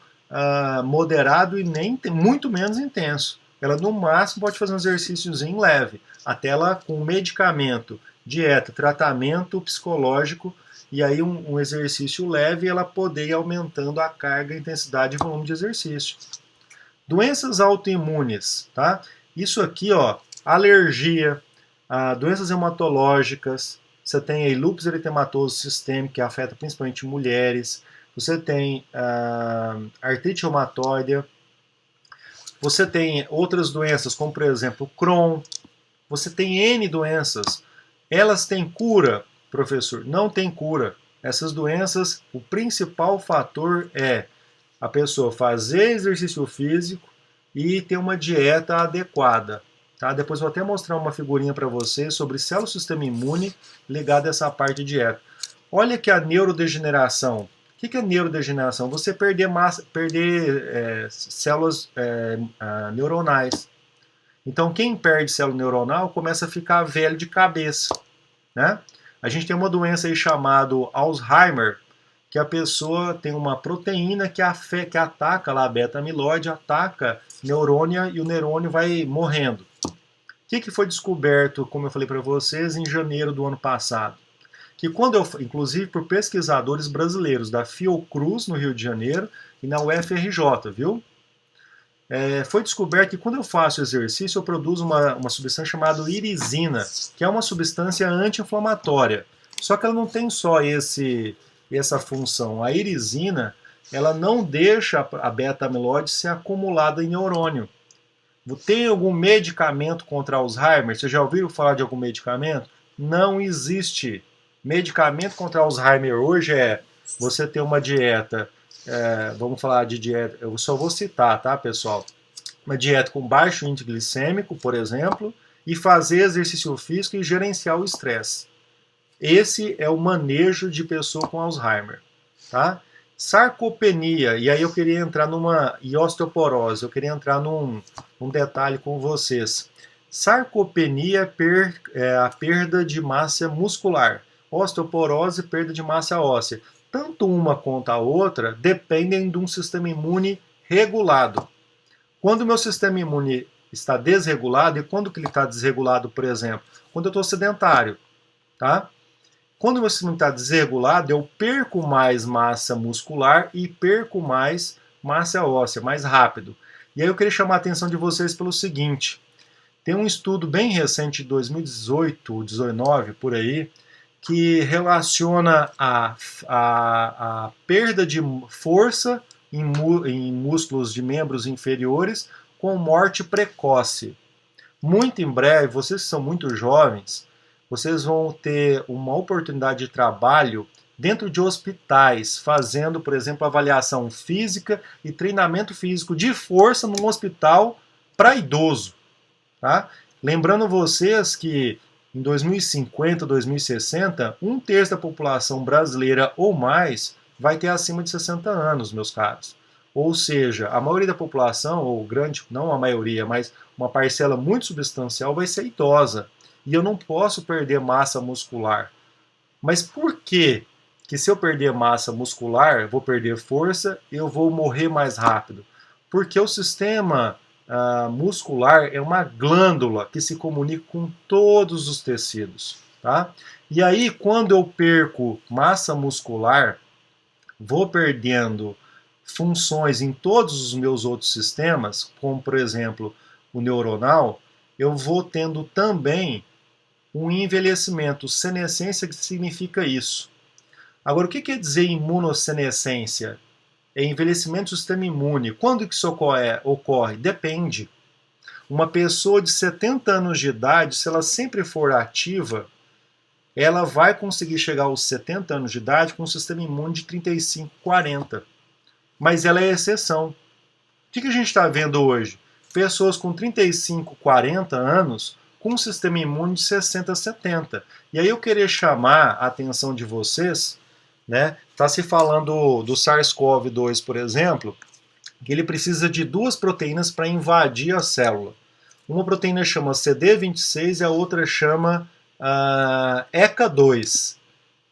moderado e nem muito menos intenso. Ela no máximo pode fazer um exercíciozinho leve, até ela com medicamento, dieta, tratamento psicológico, e aí um exercício leve, ela poder ir aumentando a carga, intensidade e volume de exercício. Doenças autoimunes, tá? Isso aqui, ó, alergia, doenças hematológicas, você tem aí lúpus eritematoso sistêmico, que afeta principalmente mulheres, você tem artrite reumatoide, você tem outras doenças, como por exemplo Crohn, você tem N doenças. Elas têm cura, professor? Não tem cura. Essas doenças, o principal fator é a pessoa fazer exercício físico e ter uma dieta adequada. Tá? Depois vou até mostrar uma figurinha para vocês sobre células do sistema imune ligada a essa parte de dieta. Olha aqui a neurodegeneração. O que é neurodegeneração? Você perder células neuronais. Então, quem perde célula neuronal começa a ficar velho de cabeça. Né? A gente tem uma doença aí chamada Alzheimer, que a pessoa tem uma proteína que ataca lá a beta-amiloide, ataca neurônio e o neurônio vai morrendo. O que foi descoberto, como eu falei para vocês, em janeiro do ano passado? Que inclusive por pesquisadores brasileiros da Fiocruz, no Rio de Janeiro, e na UFRJ, viu? Foi descoberto que quando eu faço exercício, eu produzo uma substância chamada irisina, que é uma substância anti-inflamatória. Só que ela não tem só essa função. A irisina, ela não deixa a beta-amiloide ser acumulada em neurônio. Tem algum medicamento contra Alzheimer? Vocês já ouviram falar de algum medicamento? Não existe. Medicamento contra Alzheimer hoje é você ter uma dieta, vamos falar de dieta, eu só vou citar, tá, pessoal? Uma dieta com baixo índice glicêmico, por exemplo, e fazer exercício físico e gerenciar o estresse. Esse é o manejo de pessoa com Alzheimer, tá? Sarcopenia, e aí eu queria entrar e osteoporose, eu queria entrar num detalhe com vocês. Sarcopenia é a perda de massa muscular. Osteoporose, perda de massa óssea. Tanto uma quanto a outra dependem de um sistema imune regulado. Quando o meu sistema imune está desregulado, e quando que ele está desregulado, por exemplo? Quando eu estou sedentário, tá? Quando o meu sistema está desregulado, eu perco mais massa muscular e perco mais massa óssea, mais rápido. E aí eu queria chamar a atenção de vocês pelo seguinte. Tem um estudo bem recente de 2018, 2019, por aí, que relaciona a perda de força em músculos de membros inferiores com morte precoce. Muito em breve, vocês que são muito jovens, vocês vão ter uma oportunidade de trabalho dentro de hospitais, fazendo, por exemplo, avaliação física e treinamento físico de força num hospital para idoso. Tá? Lembrando vocês que em 2050, 2060, um terço da população brasileira ou mais vai ter acima de 60 anos, meus caros. Ou seja, a maioria da população, ou grande, não a maioria, mas uma parcela muito substancial vai ser idosa. E eu não posso perder massa muscular. Mas por que se eu perder massa muscular, vou perder força, eu vou morrer mais rápido? Porque o sistema muscular é uma glândula que se comunica com todos os tecidos. Tá? E aí, quando eu perco massa muscular, vou perdendo funções em todos os meus outros sistemas, como por exemplo o neuronal, eu vou tendo também um envelhecimento. Senescência significa isso. Agora, o que quer dizer imunossenescência? É envelhecimento do sistema imune. Quando que isso ocorre? Depende. Uma pessoa de 70 anos de idade, se ela sempre for ativa, ela vai conseguir chegar aos 70 anos de idade com um sistema imune de 35, 40. Mas ela é exceção. O que a gente está vendo hoje? Pessoas com 35, 40 anos com um sistema imune de 60, 70. E aí eu queria chamar a atenção de vocês, né? Está se falando do SARS-CoV-2, por exemplo, que ele precisa de duas proteínas para invadir a célula. Uma proteína chama CD26 e a outra chama ECA2,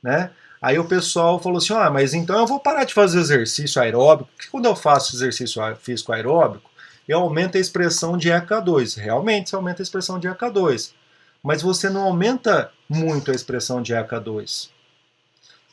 né? Aí o pessoal falou assim, mas então eu vou parar de fazer exercício aeróbico, porque quando eu faço exercício físico aeróbico, eu aumento a expressão de ECA2. Realmente você aumenta a expressão de ECA2, mas você não aumenta muito a expressão de ECA2.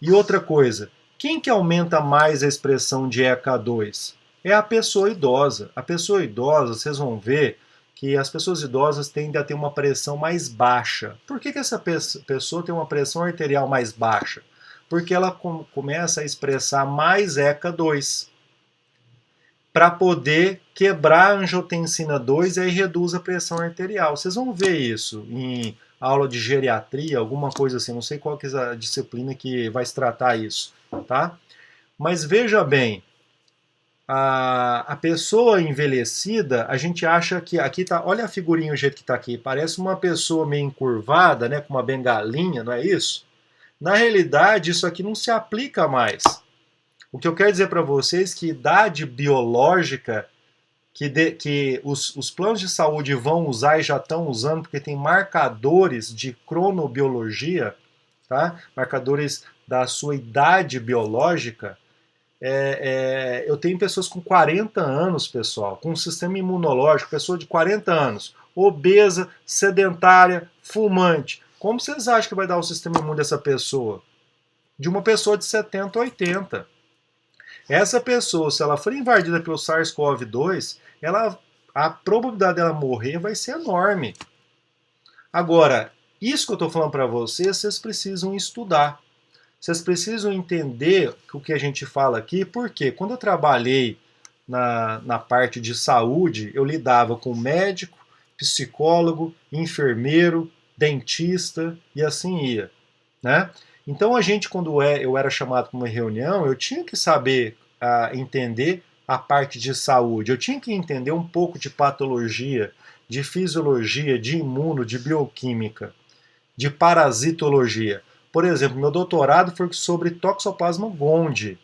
E outra coisa, quem que aumenta mais a expressão de ECA2? É a pessoa idosa. A pessoa idosa, vocês vão ver que as pessoas idosas tendem a ter uma pressão mais baixa. Por que essa pessoa tem uma pressão arterial mais baixa? Porque ela começa a expressar mais ECA2 para poder quebrar a angiotensina 2 e aí reduz a pressão arterial. Vocês vão ver isso em aula de geriatria, alguma coisa assim, não sei qual que é a disciplina que vai se tratar isso, tá? Mas veja bem, a pessoa envelhecida, a gente acha que aqui tá, olha a figurinha o jeito que tá aqui, parece uma pessoa meio encurvada, né, com uma bengalinha, não é isso? Na realidade, isso aqui não se aplica mais. O que eu quero dizer para vocês é que idade biológica que os planos de saúde vão usar e já estão usando, porque tem marcadores de cronobiologia, tá? Marcadores da sua idade biológica. Eu tenho pessoas com 40 anos, pessoal, com um sistema imunológico, pessoa de 40 anos, obesa, sedentária, fumante. Como vocês acham que vai dar o sistema imune dessa pessoa? De uma pessoa de 70, 80. Essa pessoa, se ela for invadida pelo SARS-CoV-2, a probabilidade dela morrer vai ser enorme. Agora, isso que eu estou falando para vocês, vocês precisam estudar. Vocês precisam entender o que a gente fala aqui, porque quando eu trabalhei na parte de saúde, eu lidava com médico, psicólogo, enfermeiro, dentista e assim ia, né? Então a gente, quando eu era chamado para uma reunião, eu tinha que saber entender a parte de saúde, eu tinha que entender um pouco de patologia, de fisiologia, de imuno, de bioquímica, de parasitologia. Por exemplo, meu doutorado foi sobre Toxoplasma gondii,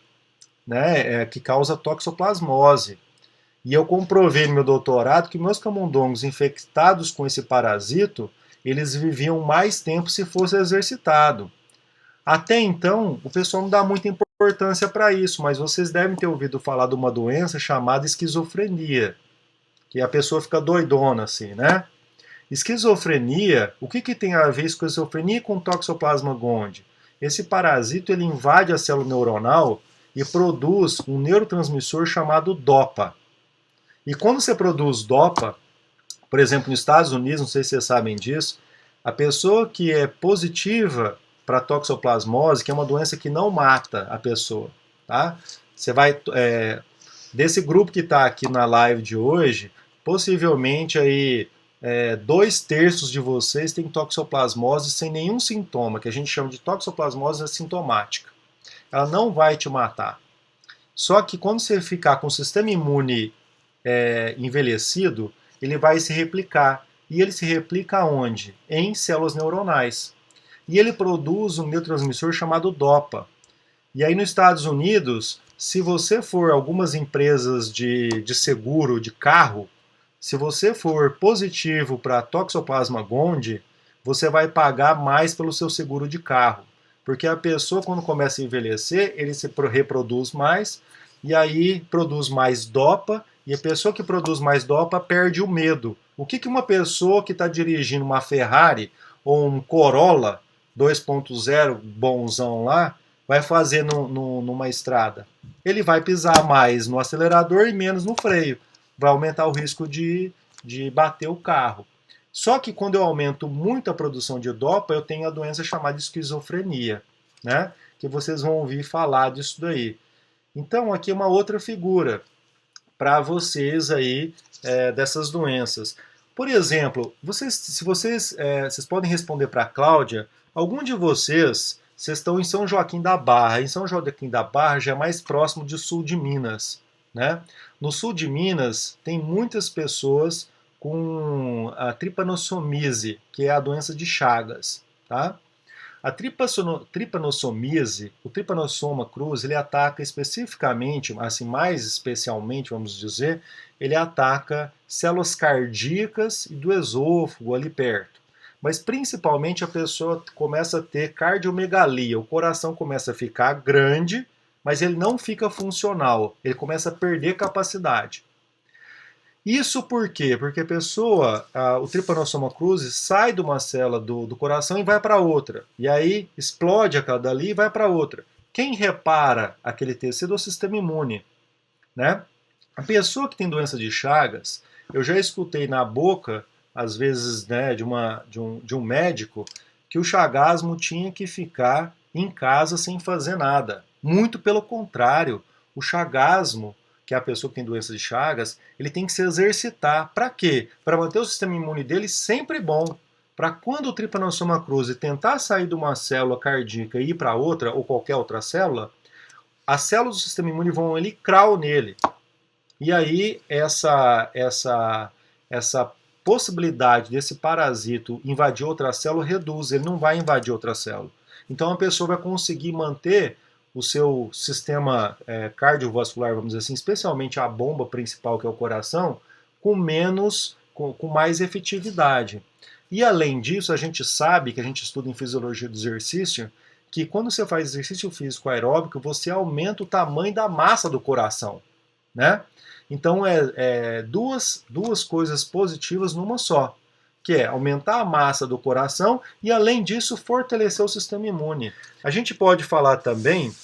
né, que causa toxoplasmose. E eu comprovei no meu doutorado que meus camundongos infectados com esse parasito, eles viviam mais tempo se fosse exercitado. Até então, o pessoal não dá muita importância para isso, mas vocês devem ter ouvido falar de uma doença chamada esquizofrenia, que a pessoa fica doidona assim, né? Esquizofrenia, o que tem a ver esquizofrenia com Toxoplasma gondii? Esse parasito ele invade a célula neuronal e produz um neurotransmissor chamado DOPA. E quando você produz DOPA, por exemplo, nos Estados Unidos, não sei se vocês sabem disso, a pessoa que é positiva para toxoplasmose, que é uma doença que não mata a pessoa, tá? Você vai desse grupo que está aqui na live de hoje, possivelmente aí 2/3 de vocês têm toxoplasmose sem nenhum sintoma, que a gente chama de toxoplasmose assintomática. Ela não vai te matar. Só que quando você ficar com o sistema imune envelhecido, ele vai se replicar. E ele se replica onde? Em células neuronais. E ele produz um neurotransmissor chamado DOPA. E aí nos Estados Unidos, se você for algumas empresas de seguro de carro, se você for positivo para Toxoplasma gondii, você vai pagar mais pelo seu seguro de carro. Porque a pessoa, quando começa a envelhecer, ele se reproduz mais, e aí produz mais DOPA, e a pessoa que produz mais DOPA perde o medo. O que uma pessoa que está dirigindo uma Ferrari ou um Corolla 2.0 bonzão lá, vai fazer numa estrada? Ele vai pisar mais no acelerador e menos no freio. Vai aumentar o risco de bater o carro. Só que quando eu aumento muito a produção de DOPA, eu tenho a doença chamada esquizofrenia, né? Que vocês vão ouvir falar disso daí. Então aqui é uma outra figura para vocês aí dessas doenças. Por exemplo, vocês podem responder para a Cláudia, algum de vocês estão em São Joaquim da Barra. Em São Joaquim da Barra já é mais próximo do sul de Minas, né? No sul de Minas tem muitas pessoas com a trypanossomiase, que é a doença de Chagas, tá? A trypanossomiase, o Trypanosoma cruzi, ele ataca especificamente, assim, mais especialmente, vamos dizer, ele ataca células cardíacas e do esôfago ali perto. Mas principalmente a pessoa começa a ter cardiomegalia, o coração começa a ficar grande, mas ele não fica funcional, ele começa a perder capacidade. Isso por quê? Porque a pessoa, o Trypanosoma cruzi, sai de uma célula do coração e vai para outra. E aí explode aquela dali e vai para outra. Quem repara aquele tecido é o sistema imune, né? A pessoa que tem doença de Chagas, eu já escutei na boca, às vezes, né, de um médico, que o chagasmo tinha que ficar em casa sem fazer nada. Muito pelo contrário, o chagasmo, que é a pessoa que tem doença de Chagas, ele tem que se exercitar. Para quê? Para manter o sistema imune dele sempre bom. Para quando o Trypanosoma cruzi tentar sair de uma célula cardíaca e ir para outra, ou qualquer outra célula, as células do sistema imune vão ali crau nele. E aí essa possibilidade desse parasito invadir outra célula reduz, ele não vai invadir outra célula. Então a pessoa vai conseguir manter o seu sistema cardiovascular, vamos dizer assim, especialmente a bomba principal, que é o coração, com mais efetividade. E além disso, a gente sabe, que a gente estuda em fisiologia do exercício, que quando você faz exercício físico aeróbico, você aumenta o tamanho da massa do coração, né? Então duas coisas positivas numa só, que é aumentar a massa do coração e, além disso, fortalecer o sistema imune. A gente pode falar também,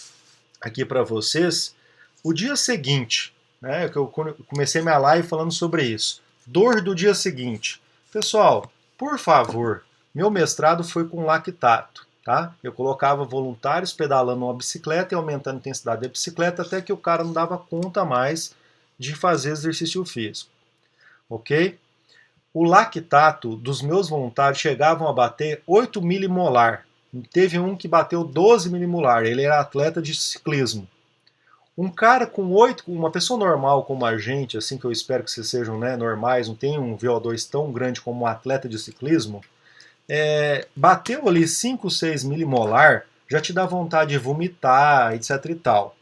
aqui para vocês, o dia seguinte, né? Que eu comecei minha live falando sobre isso. Dor do dia seguinte. Pessoal, por favor, meu mestrado foi com lactato. Tá? Eu colocava voluntários pedalando uma bicicleta e aumentando a intensidade da bicicleta até que o cara não dava conta mais de fazer exercício físico. Ok? O lactato dos meus voluntários chegavam a bater 8 milimolar. Teve um que bateu 12 milimolar. Ele era atleta de ciclismo. Um cara com 8, uma pessoa normal como a gente, assim que eu espero que vocês sejam, né, normais, não tem um VO2 tão grande como um atleta de ciclismo, bateu ali 5, 6 milimolar, já te dá vontade de vomitar, etc e tal.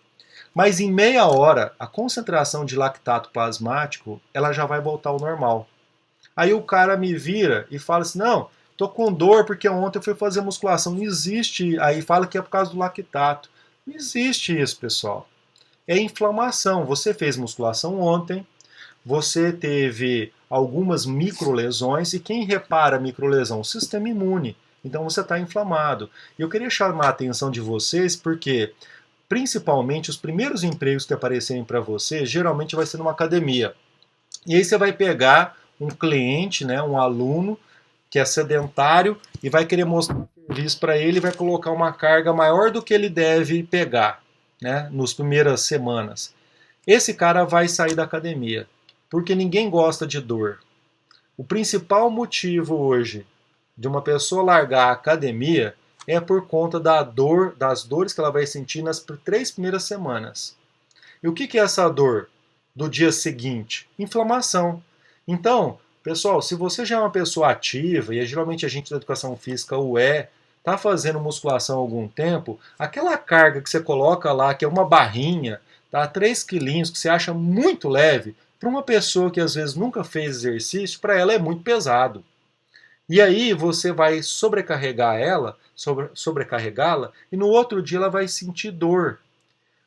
Mas em meia hora, a concentração de lactato plasmático, ela já vai voltar ao normal. Aí o cara me vira e fala assim, não, tô com dor porque ontem eu fui fazer musculação. Não existe, aí fala que é por causa do lactato. Não existe isso, pessoal. É inflamação. Você fez musculação ontem, você teve algumas microlesões, e quem repara a microlesão? O sistema imune. Então você está inflamado. E eu queria chamar a atenção de vocês porque, principalmente, os primeiros empregos que aparecerem para você, geralmente vai ser numa academia. E aí você vai pegar um cliente, né, um aluno que é sedentário e vai querer mostrar um serviço para ele e vai colocar uma carga maior do que ele deve pegar, né, nas primeiras semanas. Esse cara vai sair da academia, porque ninguém gosta de dor. O principal motivo hoje de uma pessoa largar a academia é por conta das dores que ela vai sentir nas 3 primeiras semanas. E o que é essa dor do dia seguinte? Inflamação. Então, pessoal, se você já é uma pessoa ativa, e geralmente a gente da educação física está fazendo musculação há algum tempo, aquela carga que você coloca lá, que é uma barrinha, tá, 3 quilinhos, que você acha muito leve, para uma pessoa que às vezes nunca fez exercício, para ela é muito pesado. E aí você vai sobrecarregar ela, sobrecarregá-la, e no outro dia ela vai sentir dor.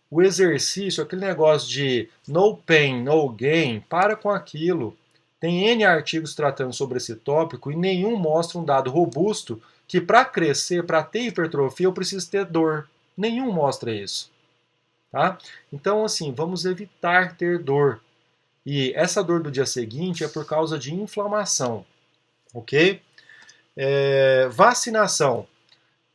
O exercício, aquele negócio de no pain, no gain, para com aquilo. Tem N artigos tratando sobre esse tópico e nenhum mostra um dado robusto que para crescer, para ter hipertrofia, eu preciso ter dor. Nenhum mostra isso. Tá? Então, assim, vamos evitar ter dor. E essa dor do dia seguinte é por causa de inflamação. Ok? Vacinação.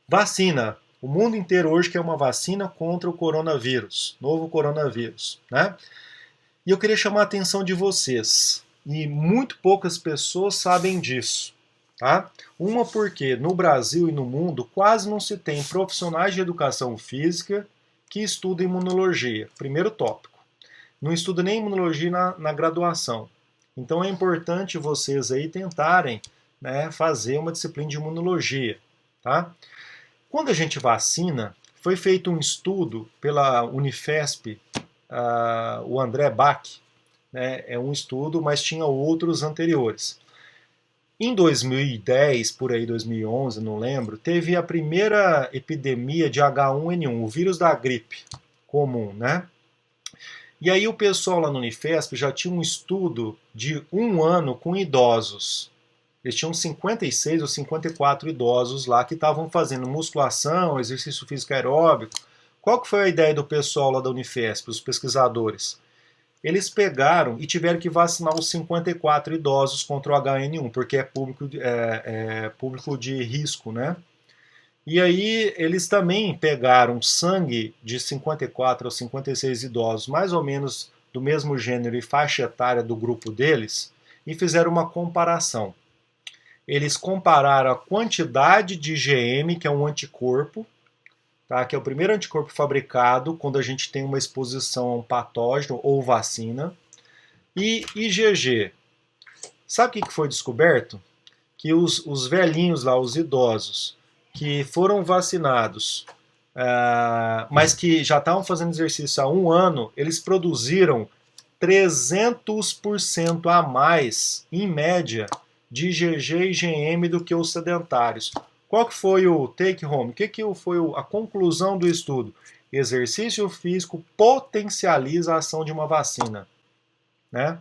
Vacina. O mundo inteiro hoje quer uma vacina contra o coronavírus, novo coronavírus, né? E eu queria chamar a atenção de vocês, e muito poucas pessoas sabem disso, tá? Uma porque no Brasil e no mundo quase não se tem profissionais de educação física que estudam imunologia, primeiro tópico. Não estuda nem imunologia na graduação. Então é importante vocês aí tentarem, né, fazer uma disciplina de imunologia, tá? Quando a gente vacina, foi feito um estudo pela Unifesp, o André Bach, né, é um estudo, mas tinha outros anteriores. Em 2010, por aí 2011, não lembro, teve a primeira epidemia de H1N1, o vírus da gripe comum, né? E aí o pessoal lá no Unifesp já tinha um estudo de 1 ano com idosos. Eles tinham 56 ou 54 idosos lá que estavam fazendo musculação, exercício físico aeróbico. Qual que foi a ideia do pessoal lá da Unifesp, os pesquisadores? Eles pegaram e tiveram que vacinar os 54 idosos contra o HN1, porque é público de risco, né? E aí eles também pegaram sangue de 54 ou 56 idosos, mais ou menos do mesmo gênero e faixa etária do grupo deles, e fizeram uma comparação. Eles compararam a quantidade de IgM, que é um anticorpo, tá? Que é o primeiro anticorpo fabricado quando a gente tem uma exposição a um patógeno ou vacina, e IgG. Sabe o que foi descoberto? Que os velhinhos lá, os idosos, que foram vacinados, mas que já estavam fazendo exercício há 1 ano, eles produziram 300% a mais, em média, de IgG e IgM do que os sedentários. Qual que foi o take home? O que foi a conclusão do estudo? Exercício físico potencializa a ação de uma vacina, né?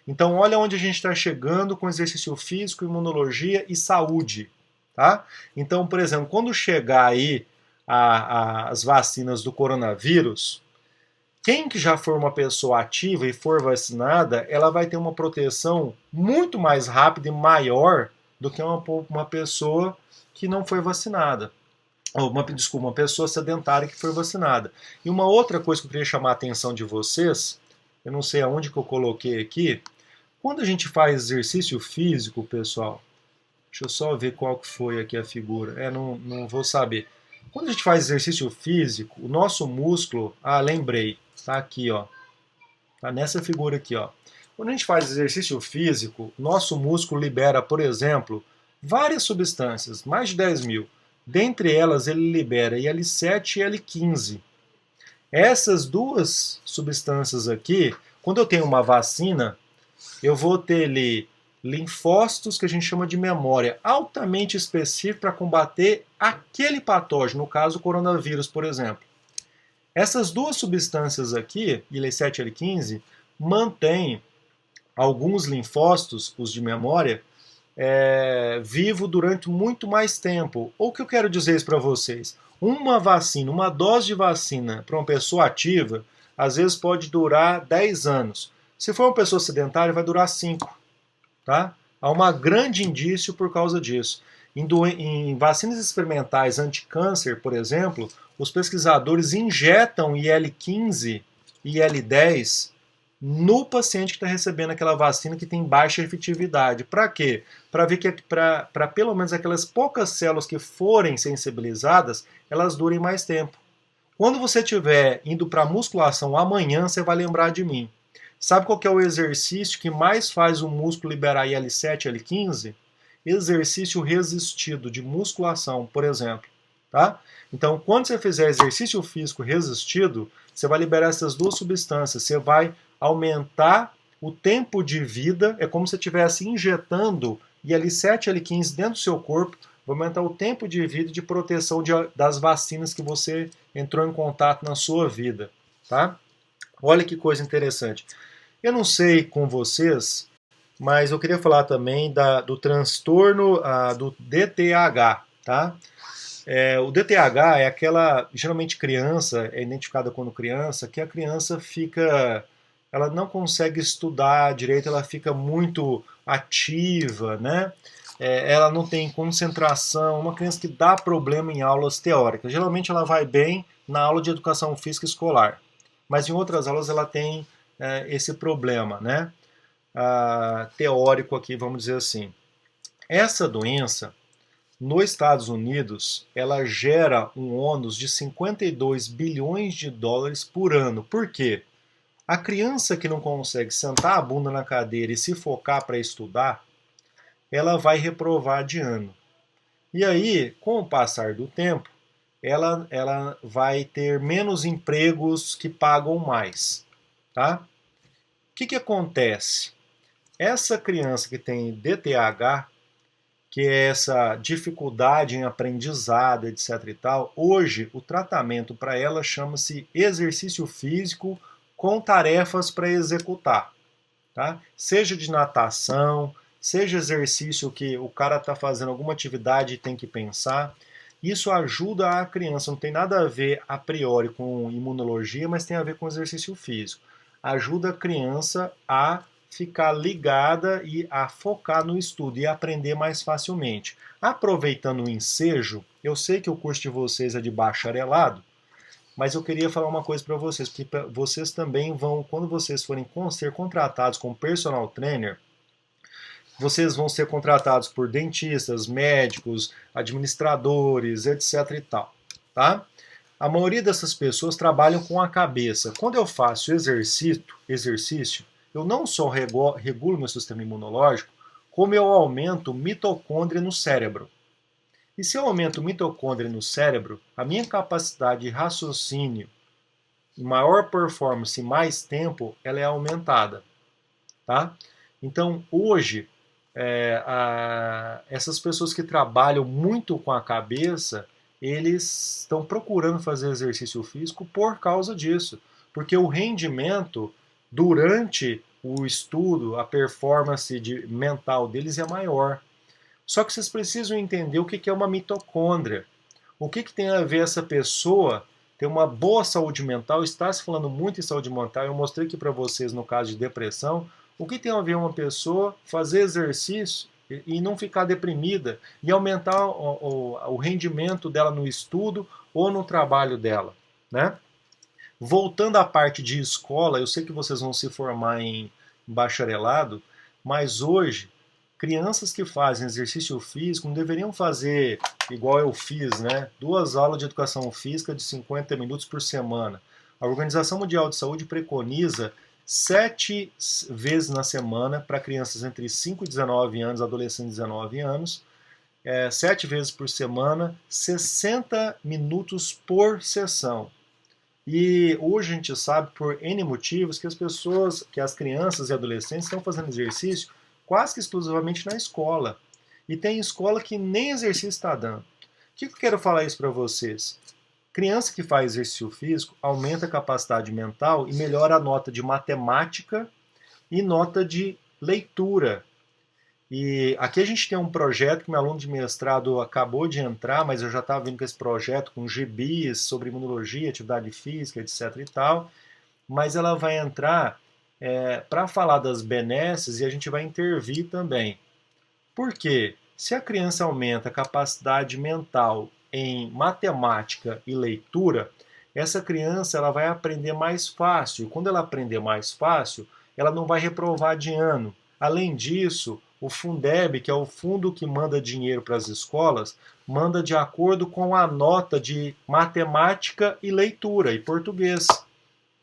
Então, olha onde a gente está chegando com exercício físico, imunologia e saúde, tá? Então, por exemplo, quando chegar aí as vacinas do coronavírus, quem que já for uma pessoa ativa e for vacinada, ela vai ter uma proteção muito mais rápida e maior do que uma pessoa que não foi vacinada. Desculpa, uma pessoa sedentária que foi vacinada. E uma outra coisa que eu queria chamar a atenção de vocês, eu não sei aonde que eu coloquei aqui, quando a gente faz exercício físico, pessoal, deixa eu só ver qual que foi aqui a figura, não vou saber. Quando a gente faz exercício físico, o nosso músculo, lembrei, tá aqui, ó, tá nessa figura aqui, ó. Quando a gente faz exercício físico, nosso músculo libera, por exemplo, várias substâncias, mais de 10 mil. Dentre elas, ele libera IL-7 e IL-15. Essas duas substâncias aqui, quando eu tenho uma vacina, eu vou ter ali linfócitos que a gente chama de memória, altamente específico para combater aquele patógeno, no caso o coronavírus, por exemplo. Essas duas substâncias aqui, IL-7 e IL-15, mantêm alguns linfócitos, os de memória, vivo durante muito mais tempo. O que eu quero dizer isso para vocês? Uma vacina, uma dose de vacina para uma pessoa ativa, às vezes pode durar 10 anos. Se for uma pessoa sedentária, vai durar 5. Tá? Há um grande indício por causa disso. Em vacinas experimentais anti-câncer, por exemplo, os pesquisadores injetam IL-15 e IL-10 no paciente que está recebendo aquela vacina que tem baixa efetividade. Para quê? Para ver que para pelo menos aquelas poucas células que forem sensibilizadas, elas durem mais tempo. Quando você estiver indo para a musculação amanhã, você vai lembrar de mim. Sabe qual que é o exercício que mais faz o músculo liberar IL-7 e IL-15? Exercício resistido de musculação, por exemplo. Tá? Então, quando você fizer exercício físico resistido, você vai liberar essas duas substâncias. Você vai aumentar o tempo de vida, é como se você estivesse injetando IL-7 e IL-15 dentro do seu corpo, vai aumentar o tempo de vida de proteção das vacinas que você entrou em contato na sua vida. Tá? Olha que coisa interessante. Eu não sei com vocês, mas eu queria falar também do transtorno do DTH, tá? O DTH é aquela, geralmente criança, é identificada quando criança, que a criança ela não consegue estudar direito, ela fica muito ativa, né? Ela não tem concentração, uma criança que dá problema em aulas teóricas. Geralmente ela vai bem na aula de educação física escolar, mas em outras aulas ela tem esse problema, né? Teórico aqui, vamos dizer assim. Essa doença, nos Estados Unidos, ela gera um ônus de 52 bilhões de dólares por ano. Por quê? A criança que não consegue sentar a bunda na cadeira e se focar para estudar, ela vai reprovar de ano. E aí, com o passar do tempo, ela vai ter menos empregos que pagam mais. Tá? O que acontece? Essa criança que tem DTH, que é essa dificuldade em aprendizado, etc. e tal, hoje o tratamento para ela chama-se exercício físico com tarefas para executar. Tá? Seja de natação, seja exercício que o cara está fazendo alguma atividade e tem que pensar. Isso ajuda a criança, não tem nada a ver a priori com imunologia, mas tem a ver com exercício físico. Ajuda a criança a ficar ligada e a focar no estudo e aprender mais facilmente. Aproveitando o ensejo, eu sei que o curso de vocês é de bacharelado, mas eu queria falar uma coisa para vocês, porque vocês também vão, quando vocês forem ser contratados como personal trainer, vocês vão ser contratados por dentistas, médicos, administradores, etc e tal, tá? A maioria dessas pessoas trabalham com a cabeça. Quando eu faço exercício, eu não só regulo meu sistema imunológico, como eu aumento mitocôndria no cérebro. E se eu aumento mitocôndria no cérebro, a minha capacidade de raciocínio, maior performance e mais tempo, ela é aumentada, tá? Então, hoje, essas pessoas que trabalham muito com a cabeça, eles estão procurando fazer exercício físico por causa disso. Porque o rendimento durante o estudo, a performance mental deles é maior. Só que vocês precisam entender o que é uma mitocôndria. O que tem a ver essa pessoa ter uma boa saúde mental? Está se falando muito em saúde mental. Eu mostrei aqui para vocês no caso de depressão. O que tem a ver uma pessoa fazer exercício e não ficar deprimida e aumentar o rendimento dela no estudo ou no trabalho dela, né? Voltando à parte de escola, eu sei que vocês vão se formar em bacharelado, mas hoje crianças que fazem exercício físico não deveriam fazer igual eu fiz, né? 2 aulas de educação física de 50 minutos por semana. A Organização Mundial de Saúde preconiza 7 vezes na semana para crianças entre 5 e 19 anos, adolescentes de 19 anos, 7 vezes por semana, 60 minutos por sessão. E hoje a gente sabe por N motivos que as crianças e adolescentes estão fazendo exercício quase que exclusivamente na escola. E tem escola que nem exercício está dando. O que eu quero falar isso para vocês? Criança que faz exercício físico aumenta a capacidade mental e melhora a nota de matemática e nota de leitura. E aqui a gente tem um projeto que meu aluno de mestrado acabou de entrar, mas eu já estava vindo com esse projeto com gibis sobre imunologia, atividade física, etc e tal. Mas ela vai entrar para falar das benesses e a gente vai intervir também. Por quê? Se a criança aumenta a capacidade mental em matemática e leitura, essa criança ela vai aprender mais fácil. Quando ela aprender mais fácil, ela não vai reprovar de ano. Além disso, o Fundeb, que é o fundo que manda dinheiro para as escolas, manda de acordo com a nota de matemática e leitura e português,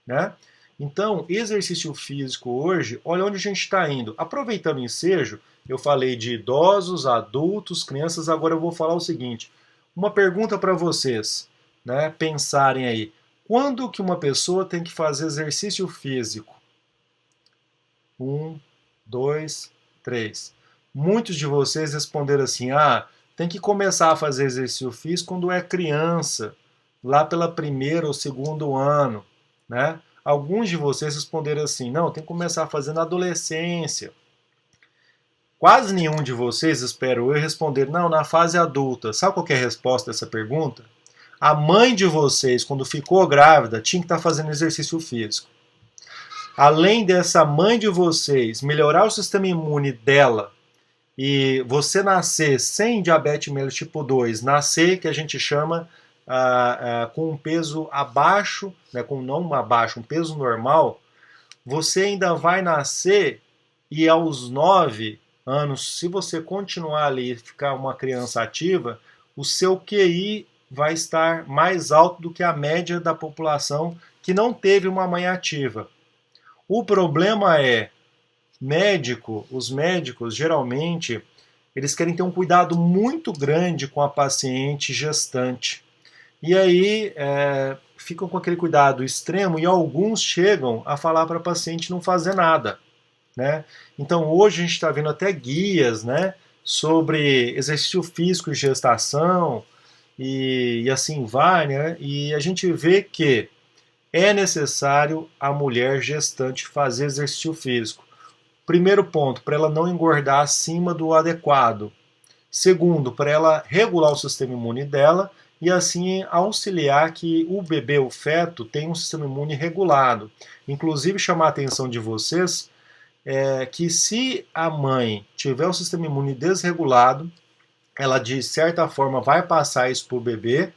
né? Então, exercício físico hoje, olha onde a gente está indo. Aproveitando o ensejo, eu falei de idosos, adultos, crianças, agora eu vou falar o seguinte. Uma pergunta para vocês, né, pensarem aí. Quando que uma pessoa tem que fazer exercício físico? 1, 2, 3. Muitos de vocês responderam assim, tem que começar a fazer exercício físico quando é criança, lá pela primeiro ou segundo ano, né? Alguns de vocês responderam assim, não, tem que começar a fazer na adolescência. Quase nenhum de vocês, espero eu, responder, não, na fase adulta. Sabe qual é a resposta dessa pergunta? A mãe de vocês, quando ficou grávida, tinha que estar fazendo exercício físico. Além dessa mãe de vocês melhorar o sistema imune dela e você nascer sem diabetes mellitus tipo 2, nascer, que a gente chama com um peso abaixo, né, não abaixo, um peso normal, você ainda vai nascer e aos 9 anos, se você continuar ali e ficar uma criança ativa, o seu QI vai estar mais alto do que a média da população que não teve uma mãe ativa. O problema é, os médicos geralmente, eles querem ter um cuidado muito grande com a paciente gestante. E aí ficam com aquele cuidado extremo e alguns chegam a falar para a paciente não fazer nada, né? Então hoje a gente está vendo até guias, né, sobre exercício físico e gestação e assim vai, né? E a gente vê que é necessário a mulher gestante fazer exercício físico. Primeiro ponto, para ela não engordar acima do adequado. Segundo, para ela regular o sistema imune dela e assim auxiliar que o bebê, o feto, tenha um sistema imune regulado. Inclusive chamar a atenção de vocês que se a mãe tiver o sistema imune desregulado, ela de certa forma vai passar isso para o bebê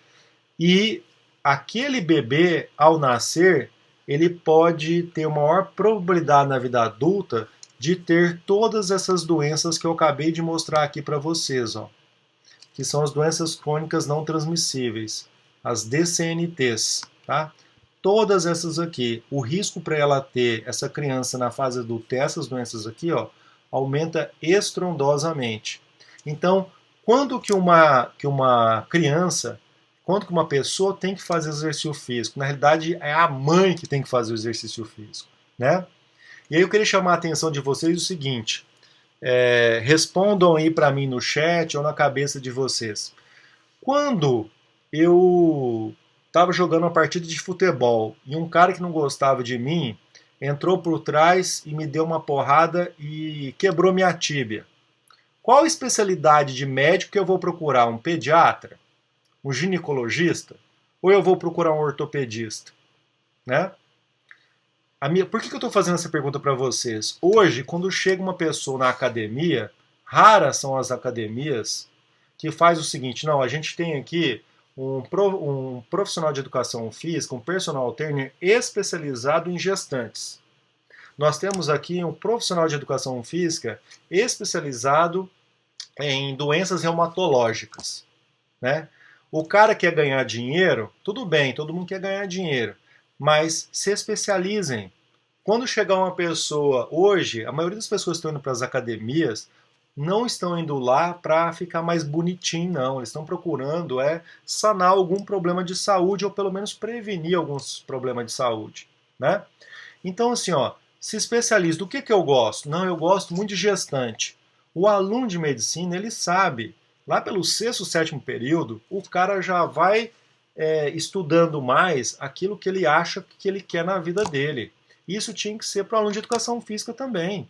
e aquele bebê, ao nascer, ele pode ter maior probabilidade na vida adulta de ter todas essas doenças que eu acabei de mostrar aqui para vocês, ó, que são as doenças crônicas não transmissíveis, as DCNTs, tá? Todas essas aqui, o risco para ela ter, essa criança na fase adulta ter essas doenças aqui, ó, aumenta estrondosamente. Então, quando que uma criança, quando que uma pessoa tem que fazer exercício físico? Na realidade, é a mãe que tem que fazer o exercício físico, né? E aí eu queria chamar a atenção de vocês o seguinte, Respondam aí para mim no chat ou na cabeça de vocês. Quando eu estava jogando uma partida de futebol e um cara que não gostava de mim entrou por trás e me deu uma porrada e quebrou minha tíbia. Qual especialidade de médico que eu vou procurar? Um pediatra? Um ginecologista? Ou eu vou procurar um ortopedista? Né? Por que eu estou fazendo essa pergunta para vocês? Hoje, quando chega uma pessoa na academia, raras são as academias que faz o seguinte: não, a gente tem aqui um profissional de educação física, um personal trainer especializado em gestantes. Nós temos aqui um profissional de educação física especializado em doenças reumatológicas, né? O cara quer ganhar dinheiro, tudo bem, todo mundo quer ganhar dinheiro, mas se especializem. Quando chegar uma pessoa, hoje, a maioria das pessoas que estão indo para as academias não estão indo lá para ficar mais bonitinho, não. Eles estão procurando sanar algum problema de saúde ou pelo menos prevenir alguns problemas de saúde, né? Então, assim, ó, se especializa. Do que eu gosto? Não, eu gosto muito de gestante. O aluno de medicina, ele sabe, lá pelo sexto, sétimo período, o cara já vai estudando mais aquilo que ele acha que ele quer na vida dele. Isso tinha que ser para o aluno de educação física também.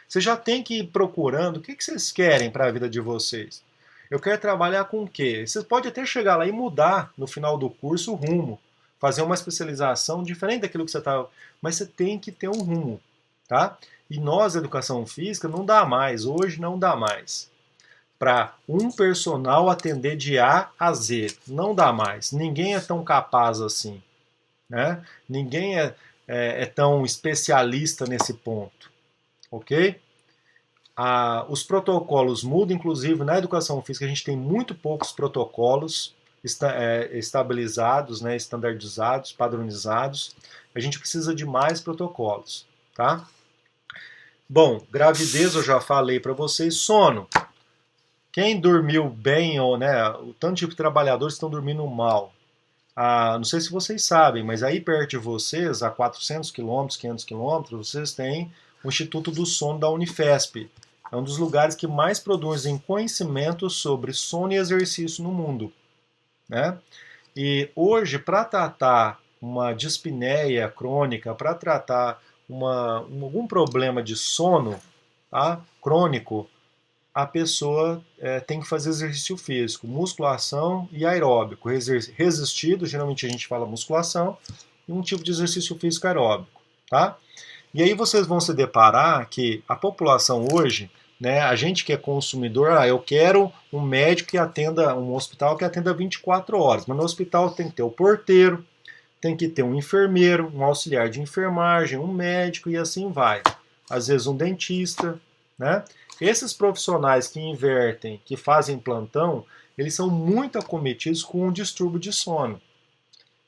Você já tem que ir procurando o que vocês querem para a vida de vocês. Eu quero trabalhar com o quê? Você pode até chegar lá e mudar no final do curso o rumo, fazer uma especialização diferente daquilo que você está. Mas você tem que ter um rumo, tá? E nós, educação física, não dá mais, hoje não dá mais. Para um personal atender de A a Z, não dá mais. Ninguém é tão capaz assim, né? Ninguém é tão especialista nesse ponto, ok? Os protocolos mudam, inclusive na educação física a gente tem muito poucos protocolos estabilizados, né, estandardizados, padronizados. A gente precisa de mais protocolos, tá? Bom, gravidez eu já falei para vocês. Sono. Quem dormiu bem ou, né, o tanto de trabalhadores estão dormindo mal. Não sei se vocês sabem, mas aí perto de vocês, a 400 quilômetros, 500 quilômetros, vocês têm o Instituto do Sono da Unifesp. É um dos lugares que mais produzem conhecimento sobre sono e exercício no mundo, né? E hoje, para tratar uma dispneia crônica, para tratar algum problema de sono, tá, crônico, a pessoa tem que fazer exercício físico, musculação e aeróbico. Resistido, geralmente a gente fala musculação, e um tipo de exercício físico aeróbico, tá? E aí vocês vão se deparar que a população hoje, né, a gente que é consumidor, eu quero um médico que atenda, um hospital que atenda 24 horas, mas no hospital tem que ter o porteiro, tem que ter um enfermeiro, um auxiliar de enfermagem, um médico e assim vai. Às vezes um dentista, né? Esses profissionais que invertem, que fazem plantão, eles são muito acometidos com um distúrbio de sono.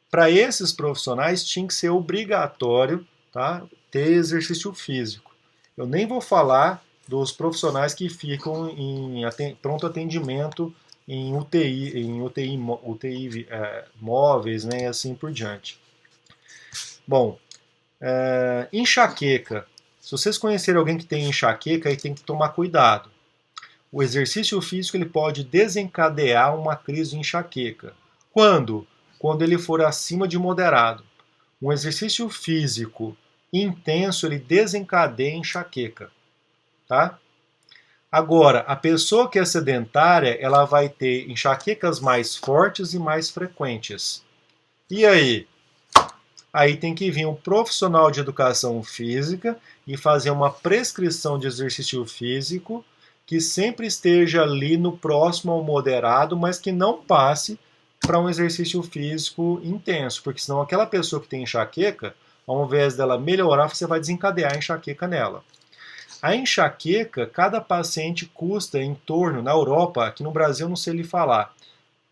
Para esses profissionais tinha que ser obrigatório, tá, ter exercício físico. Eu nem vou falar dos profissionais que ficam em pronto atendimento em UTI móveis, né, e assim por diante. Bom, enxaqueca. Se vocês conhecerem alguém que tem enxaqueca, aí tem que tomar cuidado. O exercício físico ele pode desencadear uma crise de enxaqueca. Quando? Quando ele for acima de moderado. Um exercício físico intenso ele desencadeia enxaqueca, tá? Agora, a pessoa que é sedentária, ela vai ter enxaquecas mais fortes e mais frequentes. E aí? Aí tem que vir um profissional de educação física e fazer uma prescrição de exercício físico que sempre esteja ali no próximo ao moderado, mas que não passe para um exercício físico intenso, porque senão aquela pessoa que tem enxaqueca, ao invés dela melhorar, você vai desencadear a enxaqueca nela. A enxaqueca, cada paciente custa em torno, na Europa, aqui no Brasil não sei lhe falar,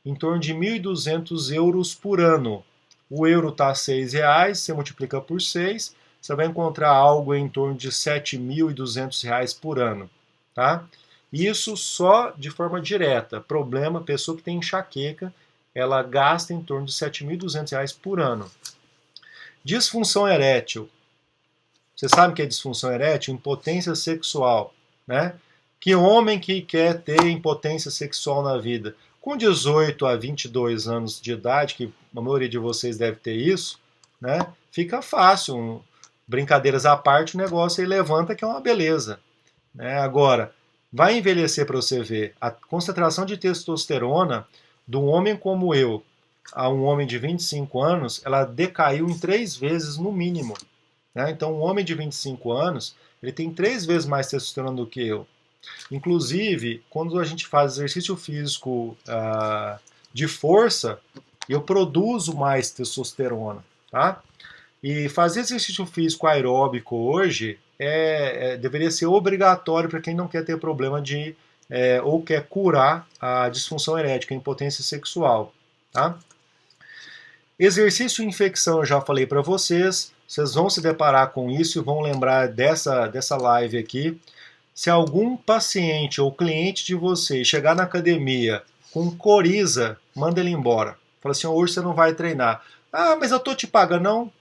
em torno de 1.200 euros por ano. O euro está a R$6, você multiplica por 6, você vai encontrar algo em torno de R$7.200 por ano, tá? Isso só de forma direta. Problema, pessoa que tem enxaqueca, ela gasta em torno de R$7.200 por ano. Disfunção erétil. Você sabe o que é disfunção erétil? Impotência sexual, né? Que homem que quer ter impotência sexual na vida? Com 18 a 22 anos de idade, que a maioria de vocês deve ter isso, né? Fica fácil. Brincadeiras à parte, o negócio aí levanta que é uma beleza. Né? Agora, vai envelhecer para você ver. A concentração de testosterona de um homem como eu a um homem de 25 anos, ela decaiu em 3 vezes no mínimo. Né? Então, um homem de 25 anos, ele tem 3 vezes mais testosterona do que eu. Inclusive, quando a gente faz exercício físico de força, eu produzo mais testosterona, tá? E fazer exercício físico aeróbico hoje deveria ser obrigatório para quem não quer ter problema de ou quer curar a disfunção erética, a impotência sexual, tá? Exercício e infecção, eu já falei para vocês. Vocês vão se deparar com isso e vão lembrar dessa live aqui. Se algum paciente ou cliente de vocês chegar na academia com coriza, manda ele embora. Fala assim, hoje você não vai treinar. Ah, mas eu tô te pagando. Não,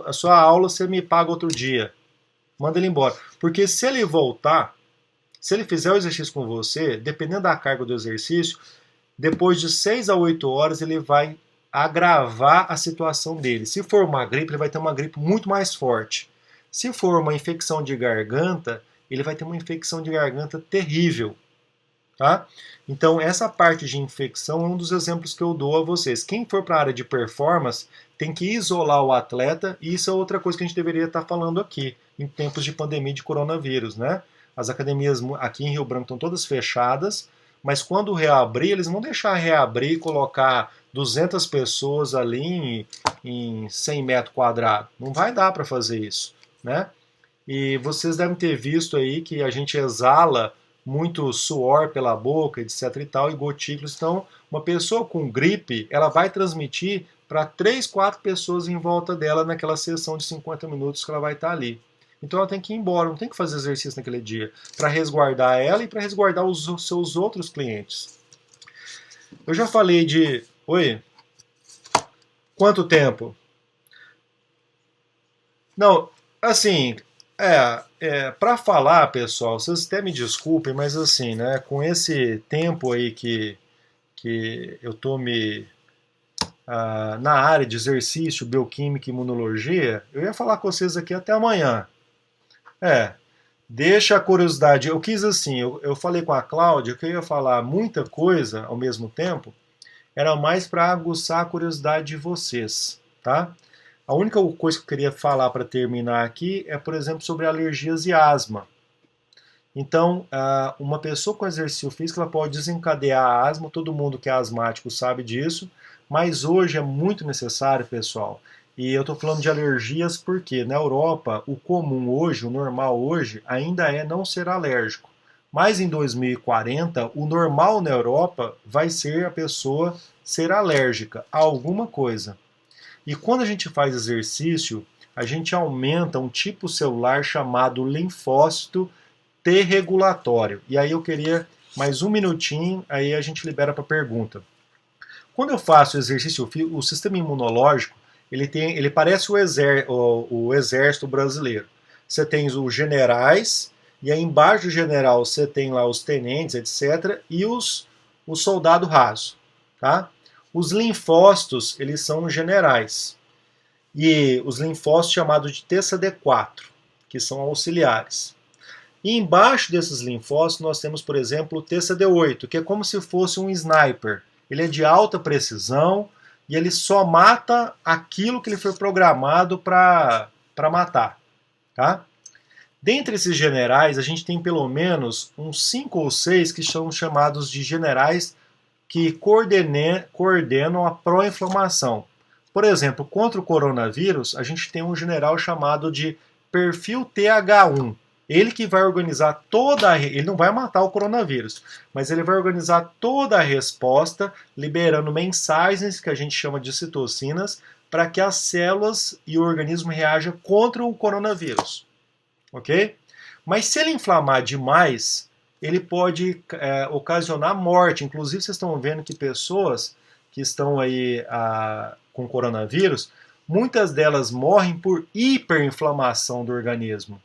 a sua aula você me paga outro dia. Manda ele embora. Porque se ele voltar, se ele fizer o exercício com você, dependendo da carga do exercício, depois de 6 a 8 horas ele vai agravar a situação dele. Se for uma gripe, ele vai ter uma gripe muito mais forte. Se for uma infecção de garganta, ele vai ter uma infecção de garganta terrível. Tá? Então, essa parte de infecção é um dos exemplos que eu dou a vocês. Quem for para a área de performance tem que isolar o atleta, e isso é outra coisa que a gente deveria estar falando aqui, em tempos de pandemia de coronavírus. Né? As academias aqui em Rio Branco estão todas fechadas, mas quando reabrir, eles vão deixar reabrir e colocar 200 pessoas ali em 100 metros quadrados. Não vai dar para fazer isso. Né? E vocês devem ter visto aí que a gente exala muito suor pela boca, etc e tal, e gotículas. Então, uma pessoa com gripe, ela vai transmitir para 3, 4 pessoas em volta dela naquela sessão de 50 minutos que ela vai estar ali. Então ela tem que ir embora, não tem que fazer exercício naquele dia, para resguardar ela e para resguardar os seus outros clientes. Eu já falei de... Oi? Quanto tempo? Não, assim, para falar, pessoal, vocês até me desculpem, mas assim, né, com esse tempo aí que eu tô na área de exercício, bioquímica e imunologia, eu ia falar com vocês aqui até amanhã. Deixa a curiosidade. Eu quis assim, eu falei com a Cláudia que eu ia falar muita coisa ao mesmo tempo, era mais para aguçar a curiosidade de vocês, tá? A única coisa que eu queria falar para terminar aqui é, por exemplo, sobre alergias e asma. Então, uma pessoa com exercício físico ela pode desencadear a asma, todo mundo que é asmático sabe disso, mas hoje é muito necessário, pessoal. E eu estou falando de alergias porque na Europa o comum hoje, o normal hoje, ainda é não ser alérgico. Mas em 2040, o normal na Europa vai ser a pessoa ser alérgica a alguma coisa. E quando a gente faz exercício, a gente aumenta um tipo celular chamado linfócito T regulatório. E aí eu queria mais um minutinho, aí a gente libera para pergunta. Quando eu faço exercício físico, o sistema imunológico, ele parece o exército brasileiro. Você tem os generais, e aí embaixo do general você tem lá os tenentes, etc., e os soldados rasos. Tá? Os linfócitos, eles são os generais. E os linfócitos chamados de TSD4, que são auxiliares. E embaixo desses linfócitos nós temos, por exemplo, o TSD8, que é como se fosse um sniper. Ele é de alta precisão e ele só mata aquilo que ele foi programado para matar. Tá? Dentre esses generais, a gente tem pelo menos uns 5 ou 6 que são chamados de generais que coordenam a pró-inflamação. Por exemplo, contra o coronavírus, a gente tem um general chamado de perfil TH1. Ele que vai organizar ele não vai matar o coronavírus, mas ele vai organizar toda a resposta, liberando mensagens que a gente chama de citocinas, para que as células e o organismo reajam contra o coronavírus. Ok? Mas se ele inflamar demais, ele pode ocasionar morte. Inclusive, vocês estão vendo que pessoas que estão aí com coronavírus, muitas delas morrem por hiperinflamação do organismo.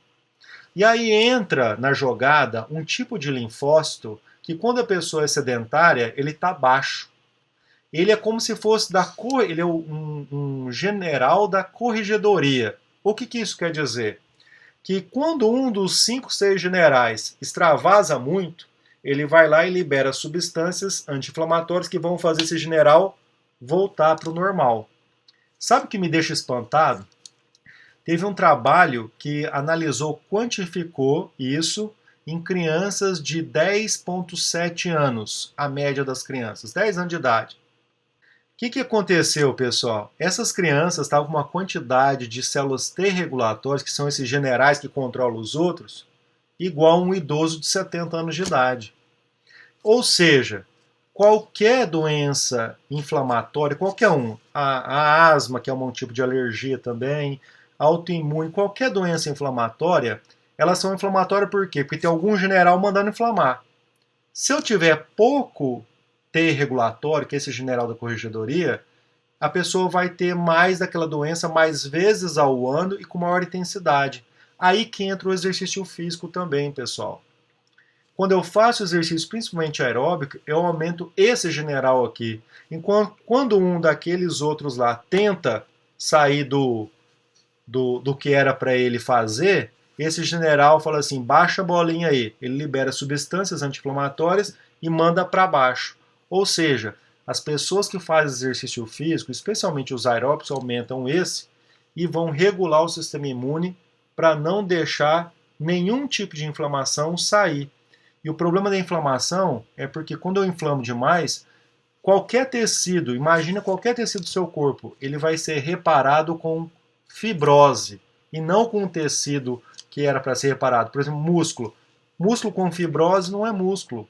E aí entra na jogada um tipo de linfócito que quando a pessoa é sedentária, ele está baixo. Ele é como se fosse ele é um general da corregedoria. O que isso quer dizer? Que quando um dos 5, 6 generais extravasa muito, ele vai lá e libera substâncias anti-inflamatórias que vão fazer esse general voltar para o normal. Sabe o que me deixa espantado? Teve um trabalho que analisou, quantificou isso em crianças de 10,7 anos, a média das crianças, 10 anos de idade. O que aconteceu, pessoal? Essas crianças estavam com uma quantidade de células T regulatórias, que são esses generais que controlam os outros, igual a um idoso de 70 anos de idade. Ou seja, qualquer doença inflamatória, qualquer um, a asma, que é um tipo de alergia também, autoimune, qualquer doença inflamatória, elas são inflamatórias por quê? Porque tem algum general mandando inflamar. Se eu tiver pouco T regulatório, que é esse general da corregedoria, a pessoa vai ter mais daquela doença mais vezes ao ano e com maior intensidade. Aí que entra o exercício físico também, pessoal. Quando eu faço exercício, principalmente aeróbico, eu aumento esse general aqui. Enquanto quando um daqueles outros lá tenta sair do que era para ele fazer, esse general fala assim, baixa a bolinha aí. Ele libera substâncias anti-inflamatórias e manda para baixo. Ou seja, as pessoas que fazem exercício físico, especialmente os aeróbicos, aumentam esse e vão regular o sistema imune para não deixar nenhum tipo de inflamação sair. E o problema da inflamação é porque quando eu inflamo demais, qualquer tecido, imagina qualquer tecido do seu corpo, ele vai ser reparado com fibrose e não com um tecido que era para ser reparado. Por exemplo, músculo. Músculo com fibrose não é músculo.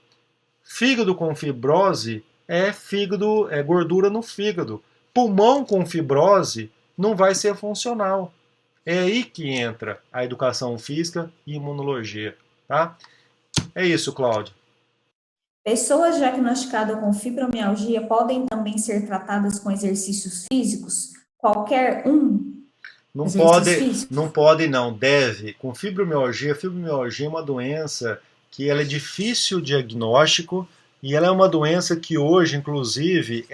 Fígado com fibrose é fígado, é gordura no fígado. Pulmão com fibrose não vai ser funcional. É aí que entra a educação física e imunologia, tá? É isso, Cláudio. Pessoas diagnosticadas com fibromialgia podem também ser tratadas com exercícios físicos? Qualquer um? Não Exercícios pode, físicos? não pode, não, deve. Com fibromialgia é uma doença que ela é difícil de diagnóstico e ela é uma doença que hoje, inclusive,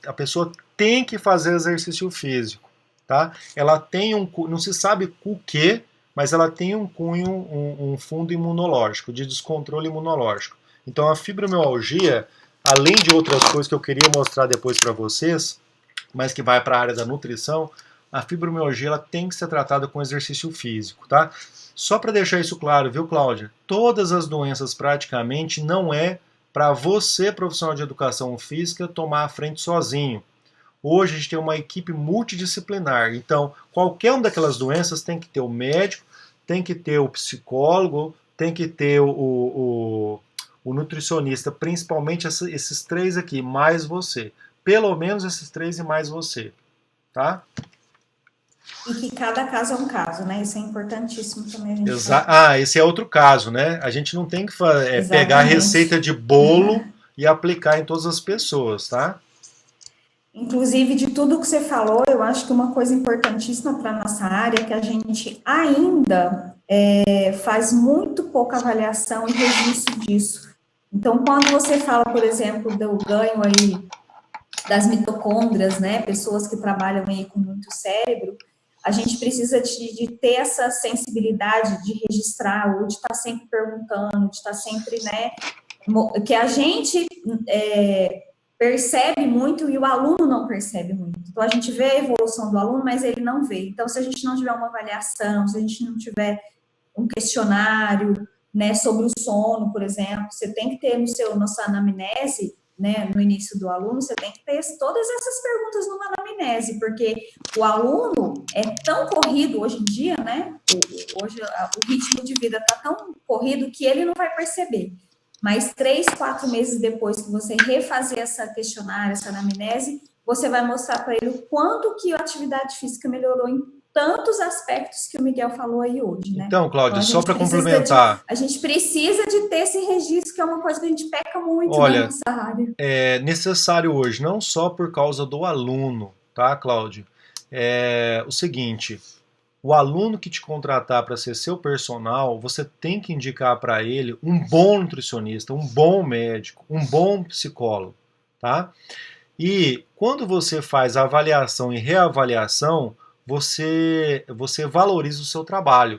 a pessoa tem que fazer exercício físico, tá? Ela tem não se sabe o que, mas ela tem um cunho, um fundo imunológico, de descontrole imunológico. Então a fibromialgia, além de outras coisas que eu queria mostrar depois para vocês, mas que vai para a área da nutrição, a fibromialgia ela tem que ser tratada com exercício físico, tá? Só para deixar isso claro, viu, Cláudia? Todas as doenças praticamente não é para você, profissional de educação física, tomar a frente sozinho. Hoje a gente tem uma equipe multidisciplinar, então qualquer uma daquelas doenças tem que ter o médico, tem que ter o psicólogo, tem que ter o nutricionista, principalmente esses três aqui, mais você. Pelo menos esses três e mais você, tá? E que cada caso é um caso, né? Isso é importantíssimo também a gente Esse é outro caso, né? A gente não tem que pegar a receita Exatamente. de bolo e aplicar em todas as pessoas, tá? Inclusive, de tudo que você falou, eu acho que uma coisa importantíssima para a nossa área é que a gente ainda faz muito pouca avaliação e registro disso. Então, quando você fala, por exemplo, do ganho aí das mitocôndrias, né, pessoas que trabalham aí com muito cérebro, a gente precisa de ter essa sensibilidade de registrar, ou de estar sempre perguntando, de estar sempre, né, que a gente percebe muito e o aluno não percebe muito. Então, a gente vê a evolução do aluno, mas ele não vê. Então, se a gente não tiver uma avaliação, se a gente não tiver um questionário, né, sobre o sono, por exemplo, você tem que ter na sua anamnese, né, no início do aluno, você tem que ter todas essas perguntas numa anamnese, porque o aluno é tão corrido hoje em dia, né, hoje o ritmo de vida está tão corrido que ele não vai perceber. Mas 3, 4 meses depois que você refazer essa questionário, essa anamnese, você vai mostrar para ele o quanto que a atividade física melhorou em tantos aspectos que o Miguel falou aí hoje, né? Então, Cláudia, Então, só para complementar. a gente precisa de ter esse registro, que é uma coisa que a gente peca muito na Olha, nossa área. é necessário hoje, não só por causa do aluno, tá, Cláudio? É o seguinte, O aluno que te contratar para ser seu personal, você tem que indicar para ele um bom nutricionista, um bom médico, um bom psicólogo, tá? E quando você faz avaliação e reavaliação, você valoriza o seu trabalho.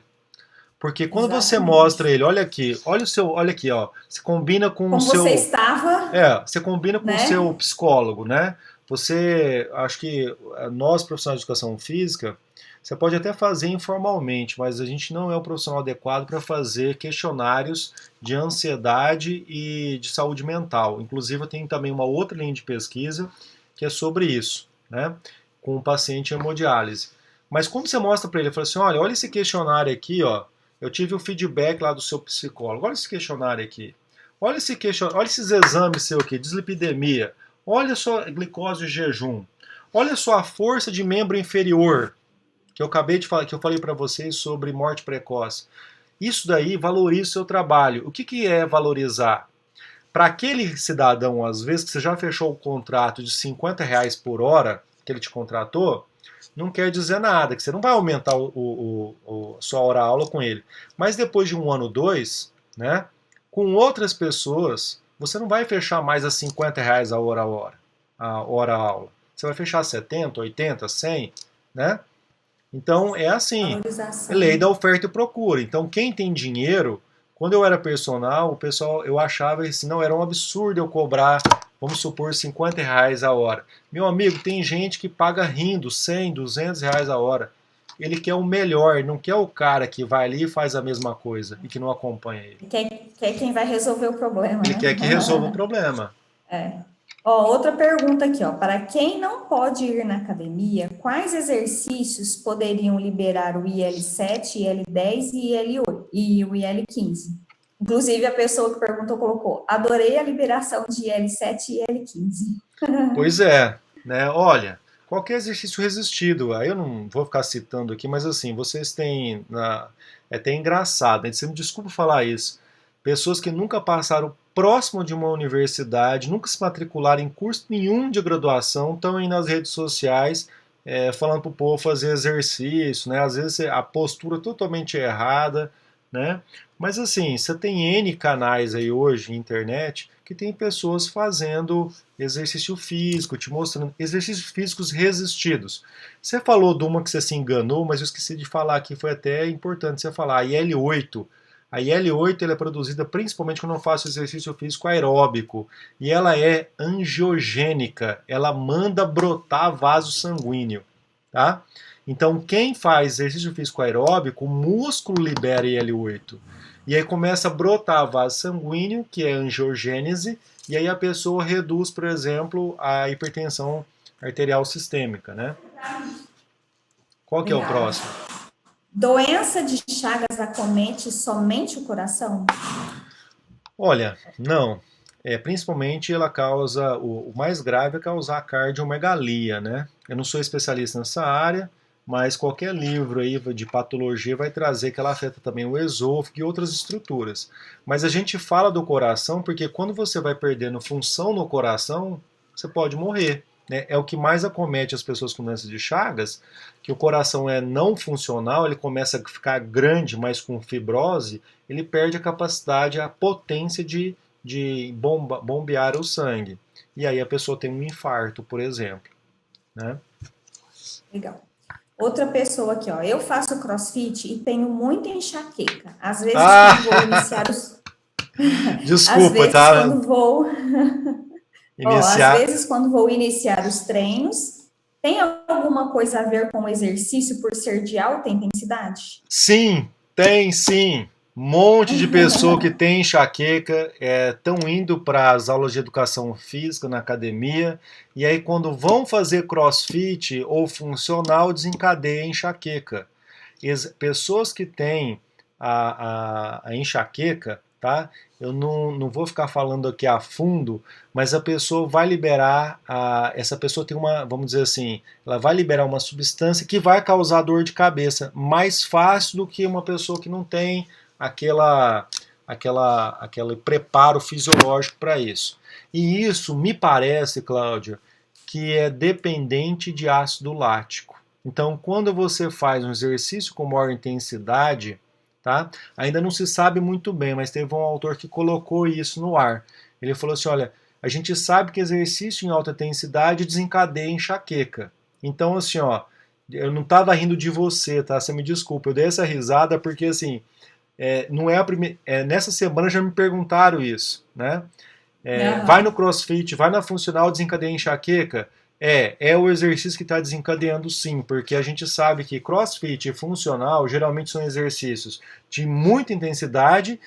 Porque quando você mostra Exatamente. ele, olha aqui, olha aqui, ó, você combina com o Como você seu, estava, você combina com o seu né? psicólogo, né? Você, acho que nós profissionais de educação física, você pode até fazer informalmente, mas a gente não é o profissional adequado para fazer questionários de ansiedade e de saúde mental. Inclusive, eu tenho também uma outra linha de pesquisa que é sobre isso, né? Com o paciente em hemodiálise. Mas quando você mostra para ele, fala assim, olha esse questionário aqui, ó, eu tive o feedback lá do seu psicólogo, olha esse questionário aqui, olha esses exames seu aqui, dislipidemia, olha a sua glicose e jejum, olha só a força de membro inferior, que eu acabei de falar, que eu falei para vocês sobre morte precoce. Isso daí valoriza o seu trabalho. O que é valorizar? Para aquele cidadão, às vezes, que você já fechou o contrato de R$ 50 por hora, que ele te contratou, não quer dizer nada, que você não vai aumentar a sua hora-aula com ele. Mas depois de um ano, dois, né, com outras pessoas, você não vai fechar mais a R$ 50 a hora-aula. Você vai fechar 70, 80, 100, né? Então é assim, é lei Valorização. da oferta e procura. Então quem tem dinheiro, quando eu era personal, o pessoal, eu achava assim, não, era um absurdo eu cobrar, vamos supor, R$ 50 a hora. Meu amigo, tem gente que paga rindo, 100, R$ 200 a hora. Ele quer o melhor, não quer o cara que vai ali e faz a mesma coisa e que não acompanha ele. Quer quem vai resolver o problema, Ele quer que resolva o né? problema. Ó, outra pergunta aqui, ó. Para quem não pode ir na academia, quais exercícios poderiam liberar o IL-7, IL-10 e IL-8 e o IL-15? Inclusive, a pessoa que perguntou colocou: adorei a liberação de IL-7 e IL-15. Pois é, né? Olha, qualquer exercício resistido, aí eu não vou ficar citando aqui, mas assim, vocês têm, é até engraçado, né? Você me desculpa falar isso, pessoas que nunca passaram próximo de uma universidade, nunca se matricularam em curso nenhum de graduação, estão aí nas redes sociais falando para o povo fazer exercício, né? Às vezes a postura totalmente errada, né? Mas assim, você tem N canais aí hoje, internet, que tem pessoas fazendo exercício físico, te mostrando exercícios físicos resistidos. Você falou de uma que você se enganou, mas eu esqueci de falar aqui, foi até importante você falar, a IL-8. A IL-8 ela é produzida principalmente quando eu faço exercício físico aeróbico e ela é angiogênica, ela manda brotar vaso sanguíneo, tá? Então quem faz exercício físico aeróbico, o músculo libera IL-8 e aí começa a brotar vaso sanguíneo, que é angiogênese, e aí a pessoa reduz, por exemplo, a hipertensão arterial sistêmica, né? Qual que é o Legal. próximo? Doença de Chagas acomete somente o coração? Olha, não. Principalmente ela causa, o mais grave é causar cardiomegalia, né? Eu não sou especialista nessa área, mas qualquer livro aí de patologia vai trazer que ela afeta também o esôfago e outras estruturas. Mas a gente fala do coração porque quando você vai perdendo função no coração, você pode morrer, né? É o que mais acomete as pessoas com doença de Chagas, que o coração é não funcional, ele começa a ficar grande, mas com fibrose, ele perde a capacidade, a potência de bombear o sangue. E aí a pessoa tem um infarto, por exemplo, né? Legal. Outra pessoa aqui, ó. Eu faço crossfit e tenho muita enxaqueca. Às vezes, quando vou iniciar Ah, os. Às desculpa, vezes, tá? quando vou. Ó, às Iniciar. vezes, quando vou iniciar os treinos, tem alguma coisa a ver com o exercício por ser de alta intensidade? Sim, tem sim. Um monte de pessoa que tem enxaqueca estão indo para as aulas de educação física na academia e aí quando vão fazer crossfit ou funcional desencadeia a enxaqueca. Pessoas que têm a enxaqueca, tá? Eu não vou ficar falando aqui a fundo, mas a pessoa vai liberar, essa pessoa tem uma, vamos dizer assim, ela vai liberar uma substância que vai causar dor de cabeça mais fácil do que uma pessoa que não tem aquele preparo fisiológico para isso. E isso me parece, Cláudia, que é dependente de ácido lático. Então, quando você faz um exercício com maior intensidade, tá? Ainda não se sabe muito bem, mas teve um autor que colocou isso no ar. Ele falou assim, olha, a gente sabe que exercício em alta intensidade desencadeia enxaqueca. Então, assim, ó, eu não estava rindo de você, tá? Você me desculpa, eu dei essa risada porque, assim, não é a primeira... nessa semana já me perguntaram isso, né? Vai no Aham. CrossFit, vai na funcional, desencadeia enxaqueca? É o exercício que está desencadeando sim, porque a gente sabe que CrossFit e funcional geralmente são exercícios de muita intensidade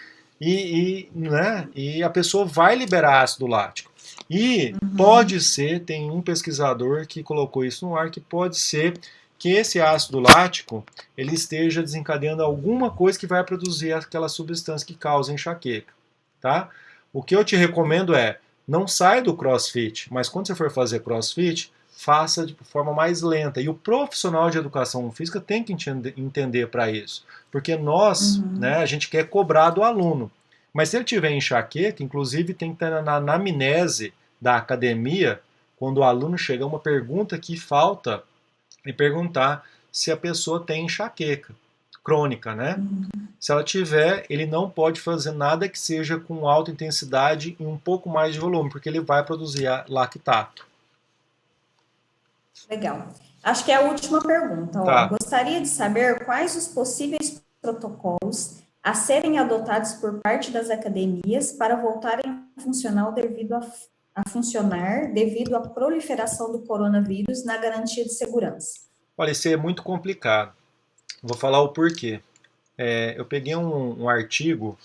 né, e a pessoa vai liberar ácido lático. E pode ser, tem um pesquisador que colocou isso no ar, que pode ser que esse ácido lático ele esteja desencadeando alguma coisa que vai produzir aquela substância que causa enxaqueca, tá? O que eu te recomendo é, não sai do CrossFit, mas quando você for fazer CrossFit, faça de forma mais lenta. E o profissional de educação física tem que entender para isso. Porque nós, né, Uhum. a gente quer cobrar do aluno. Mas se ele tiver enxaqueca, inclusive tem que estar na anamnese da academia, quando o aluno chega uma pergunta que falta, e perguntar se a pessoa tem enxaqueca crônica, né? Uhum. Se ela tiver, ele não pode fazer nada que seja com alta intensidade e um pouco mais de volume, porque ele vai produzir lactato. Legal. Acho que é a última pergunta. Ó. Tá. Gostaria de saber quais os possíveis protocolos a serem adotados por parte das academias para voltarem a funcionar devido à proliferação do coronavírus na garantia de segurança. Olha, isso é muito complicado. Vou falar o porquê. Eu peguei um artigo,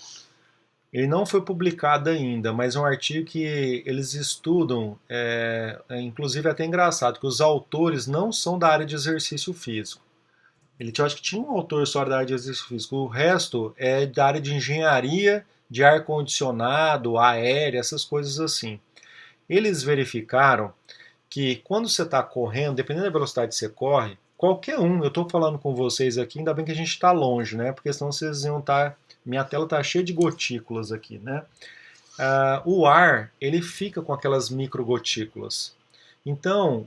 ele não foi publicado ainda, mas é um artigo que eles estudam, inclusive é até engraçado, que os autores não são da área de exercício físico. Eu acho que tinha um autor só da área de exercício físico, o resto é da área de engenharia, de ar-condicionado, aéreo, essas coisas assim. Eles verificaram que quando você está correndo, dependendo da velocidade que você corre, qualquer um, eu estou falando com vocês aqui, ainda bem que a gente está longe, né? Porque senão vocês iam estar. Minha tela está cheia de gotículas aqui, né? O ar, ele fica com aquelas microgotículas. Então,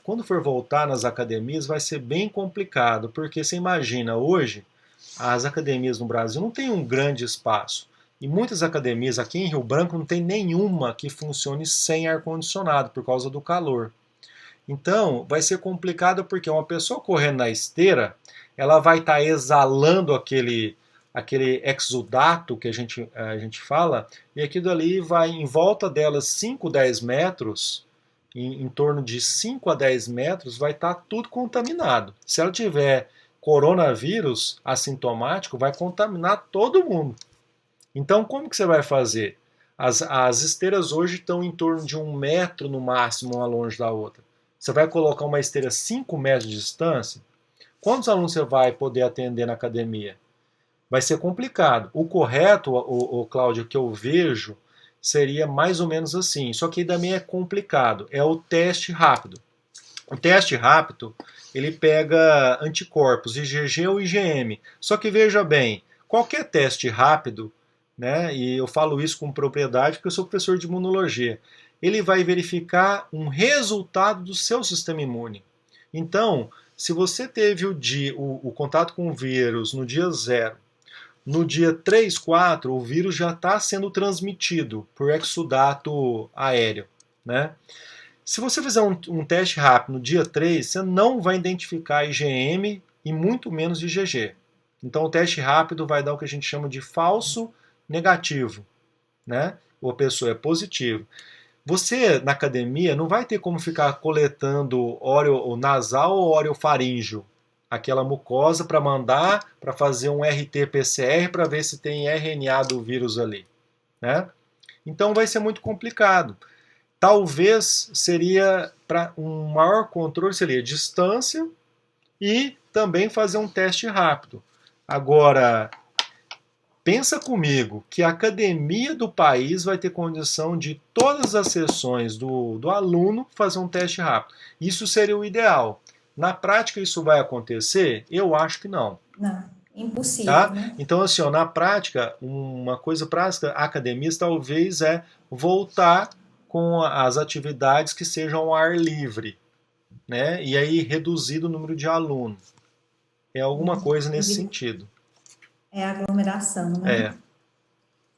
quando for voltar nas academias, vai ser bem complicado, porque você imagina, hoje, as academias no Brasil não têm um grande espaço. E muitas academias aqui em Rio Branco não tem nenhuma que funcione sem ar-condicionado, por causa do calor. Então, vai ser complicado porque uma pessoa correndo na esteira, ela vai estar exalando aquele exudato que a gente fala, e aquilo ali vai em volta dela 5, 10 metros, em torno de 5 a 10 metros, vai estar tudo contaminado. Se ela tiver coronavírus assintomático, vai contaminar todo mundo. Então, como que você vai fazer? As esteiras hoje estão em torno de 1 metro no máximo, uma longe da outra. Você vai colocar uma esteira 5 metros de distância? Quantos alunos você vai poder atender na academia? Vai ser complicado. O correto, o Cláudio, que eu vejo, seria mais ou menos assim. Só que também é complicado. É o teste rápido. O teste rápido, ele pega anticorpos, IgG ou IgM. Só que veja bem, qualquer teste rápido, né, e eu falo isso com propriedade porque eu sou professor de imunologia, ele vai verificar um resultado do seu sistema imune. Então, se você teve o contato com o vírus no dia 0, no dia 3, 4, o vírus já está sendo transmitido por exudato aéreo, né? Se você fizer um teste rápido no dia 3, você não vai identificar IgM e muito menos IgG. Então o teste rápido vai dar o que a gente chama de falso negativo, né? Ou a pessoa é positivo. Você, na academia, não vai ter como ficar coletando óleo nasal ou orofaríngeo, aquela mucosa para mandar para fazer um RT-PCR para ver se tem RNA do vírus ali, né? Então vai ser muito complicado. Talvez seria para um maior controle seria distância e também fazer um teste rápido. Agora, pensa comigo que a academia do país vai ter condição de todas as sessões do aluno fazer um teste rápido. Isso seria o ideal. Na prática isso vai acontecer? Eu acho que não. Não, impossível, Tá? né? Então, assim, ó, na prática, uma coisa para as academias talvez é voltar com as atividades que sejam ao ar livre. né? E aí reduzido o número de aluno. É alguma coisa nesse sentido. É aglomeração, né? É,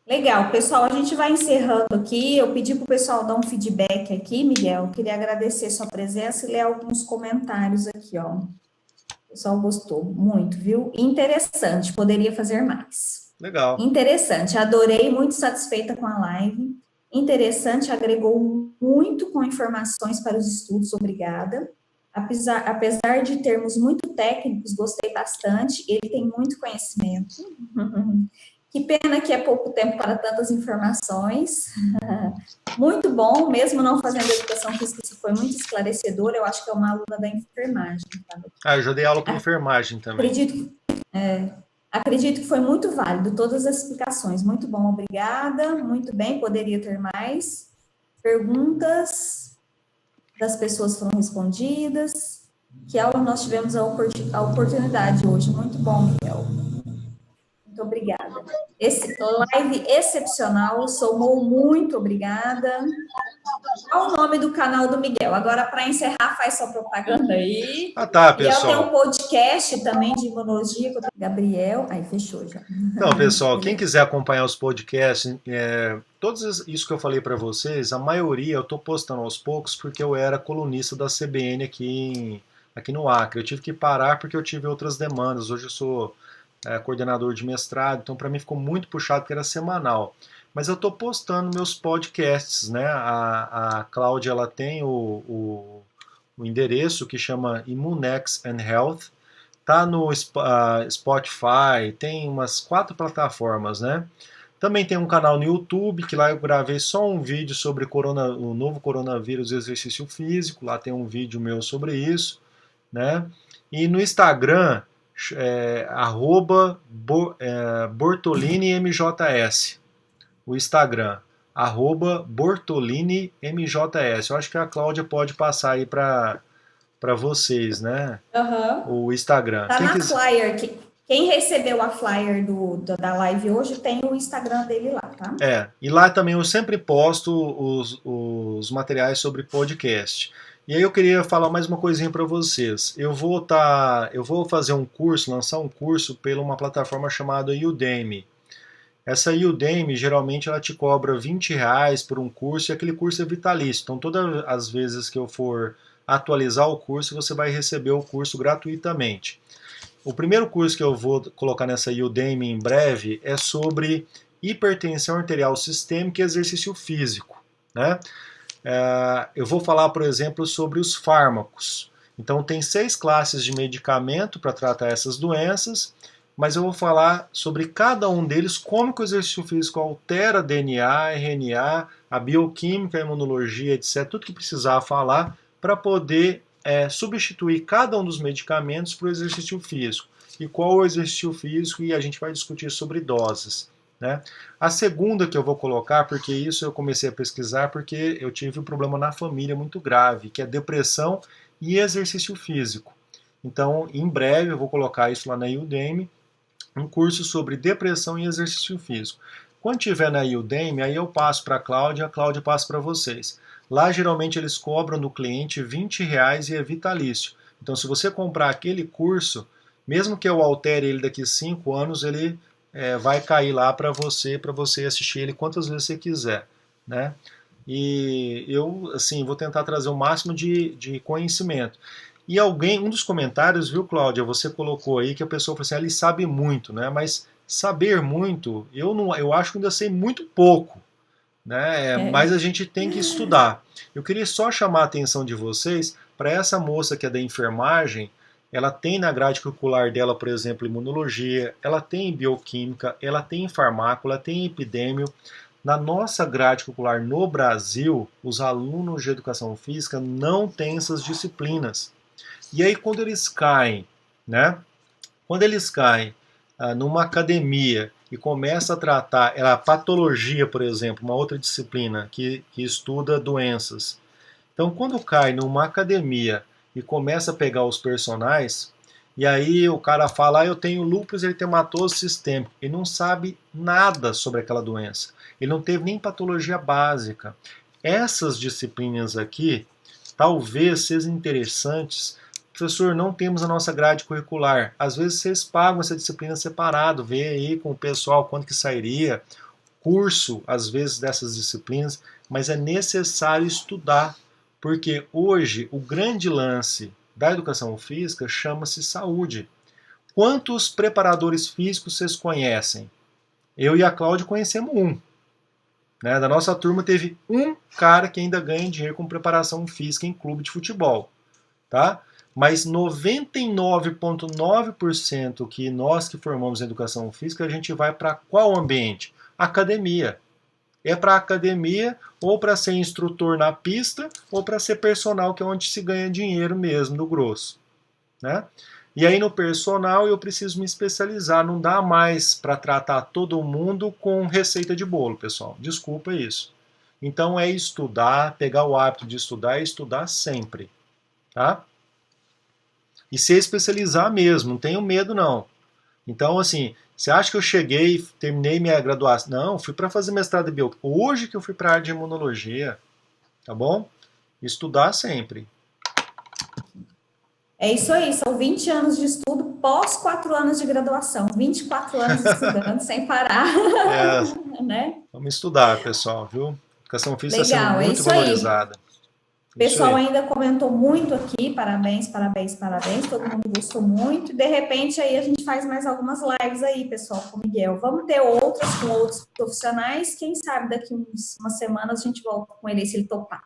Legal, pessoal, a gente vai encerrando aqui. Eu pedi para o pessoal dar um feedback aqui, Miguel. Eu queria agradecer sua presença e ler alguns comentários aqui, ó. O pessoal gostou muito, viu? Interessante, poderia fazer mais. legal. Interessante, adorei, muito satisfeita com a live. Interessante, agregou muito com informações para os estudos, obrigada. Apesar de termos muito técnicos, gostei bastante, ele tem muito conhecimento. Que pena que é pouco tempo para tantas informações. Muito bom, mesmo não fazendo educação física, isso foi muito esclarecedor. Eu acho que é uma aluna da enfermagem. Tá? Ah, eu já dei aula para enfermagem também. Acredito que foi muito válido, todas as explicações. Muito bom, obrigada. Muito bem, poderia ter mais perguntas das pessoas foram respondidas. Que aula nós tivemos a oportunidade hoje. Muito bom, Miguel. Muito obrigada. Esse live excepcional, somou muito obrigada. Qual o nome do canal do Miguel? Agora, para encerrar, faz sua propaganda aí. Ah, tá, E eu tenho um pessoal. podcast também de imunologia com o Gabriel. Aí, fechou já. Então, pessoal, quem Beleza. quiser acompanhar os podcasts, todos isso que eu falei para vocês, a maioria eu estou postando aos poucos porque eu era colunista da CBN aqui no Acre. Eu tive que parar porque eu tive outras demandas. Hoje eu sou coordenador de mestrado, então para mim ficou muito puxado porque era semanal. Mas eu estou postando meus podcasts, né? A Cláudia ela tem o endereço que chama Immunex and Health. Tá no Spotify, tem umas 4 plataformas, né? Também tem um canal no YouTube, que lá eu gravei só um vídeo sobre o novo coronavírus e exercício físico. Lá tem um vídeo meu sobre isso, né? E no Instagram, @BortoliniMJS. O Instagram, @BortoliniMJS. Eu acho que a Cláudia pode passar aí para vocês, né? Uhum. O Instagram. Tá Quem na quiser. flyer. Quem recebeu a flyer da live hoje tem o Instagram dele lá, tá? E lá também eu sempre posto os materiais sobre podcast. E aí eu queria falar mais uma coisinha para vocês. Eu vou fazer um curso, lançar um curso pela uma plataforma chamada Udemy. Essa Udemy, geralmente, ela te cobra R$ 20 por um curso e aquele curso é vitalício. Então, todas as vezes que eu for atualizar o curso, você vai receber o curso gratuitamente. O primeiro curso que eu vou colocar nessa Udemy em breve é sobre hipertensão arterial sistêmica e exercício físico, né? Eu vou falar, por exemplo, sobre os fármacos. Então, tem 6 classes de medicamento para tratar essas doenças, mas eu vou falar sobre cada um deles, como que o exercício físico altera DNA, RNA, a bioquímica, a imunologia, etc. Tudo que precisar falar para poder substituir cada um dos medicamentos para o exercício físico. E qual o exercício físico, e a gente vai discutir sobre doses. Né? A segunda que eu vou colocar, porque isso eu comecei a pesquisar porque eu tive um problema na família muito grave, que é depressão e exercício físico. Então, em breve eu vou colocar isso lá na Udemy, um curso sobre depressão e exercício físico. Quando tiver na Udemy, aí eu passo para a Cláudia passa para vocês. Lá, geralmente, eles cobram do cliente R$ 20 e é vitalício. Então, se você comprar aquele curso, mesmo que eu altere ele daqui 5 anos, ele vai cair lá para você assistir ele quantas vezes você quiser, né? E eu, assim, vou tentar trazer o máximo de conhecimento. E um dos comentários, viu, Cláudia, você colocou aí que a pessoa falou assim, ele sabe muito, né? Mas saber muito, eu acho que ainda sei muito pouco, né? Mas a gente tem que estudar. Eu queria só chamar a atenção de vocês para essa moça que é da enfermagem. Ela tem na grade curricular dela, por exemplo, imunologia, ela tem bioquímica, ela tem farmácia, ela tem epidêmio. Na nossa grade curricular no Brasil, os alunos de educação física não têm essas disciplinas. E aí quando eles caem, né? Quando eles caem numa academia e começa a tratar a patologia, por exemplo, uma outra disciplina que estuda doenças. Então, quando cai numa academia e começa a pegar os personagens, e aí o cara fala, eu tenho lúpus eritematoso sistêmico, ele não sabe nada sobre aquela doença. Ele não teve nem patologia básica. Essas disciplinas aqui, talvez sejam interessantes. Professor, não temos a nossa grade curricular. Às vezes vocês pagam essa disciplina separado, vê aí com o pessoal quanto que sairia, curso, às vezes, dessas disciplinas, mas é necessário estudar, porque hoje o grande lance da educação física chama-se saúde. Quantos preparadores físicos vocês conhecem? Eu e a Cláudia conhecemos um. Né? Da nossa turma teve um cara que ainda ganha dinheiro com preparação física em clube de futebol. Tá? Mas 99,9% que nós que formamos em educação física, a gente vai para qual ambiente? Academia. É para academia ou para ser instrutor na pista ou para ser personal, que é onde se ganha dinheiro mesmo, no grosso. Né? E aí no personal eu preciso me especializar, não dá mais para tratar todo mundo com receita de bolo, pessoal. Desculpa isso. Então é estudar, pegar o hábito de estudar e estudar sempre. Tá? E se especializar mesmo, não tenho medo não. Então assim, você acha que eu cheguei, terminei minha graduação? Não, fui para fazer mestrado em bioquímica. Hoje que eu fui para a área de imunologia, tá bom? Estudar sempre. É isso aí, são 20 anos de estudo pós 4 anos de graduação, 24 anos estudando sem parar, né? Vamos estudar, pessoal, viu? A educação física está sendo muito valorizada. O pessoal ainda comentou muito aqui, parabéns, parabéns, parabéns, todo mundo gostou muito, e de repente aí a gente faz mais algumas lives aí, pessoal, com o Miguel. Vamos ter outras com outros profissionais, quem sabe daqui umas semanas a gente volta com ele, se ele topar.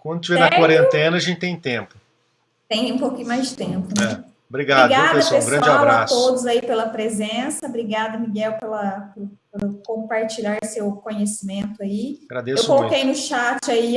Quando tiver na quarentena a gente tem tempo. Tem um pouquinho mais de tempo, né? Obrigado, obrigada, pessoal. Um grande abraço. A todos aí pela presença. Obrigada, Miguel, por compartilhar seu conhecimento aí. Agradeço muito. Eu coloquei no chat aí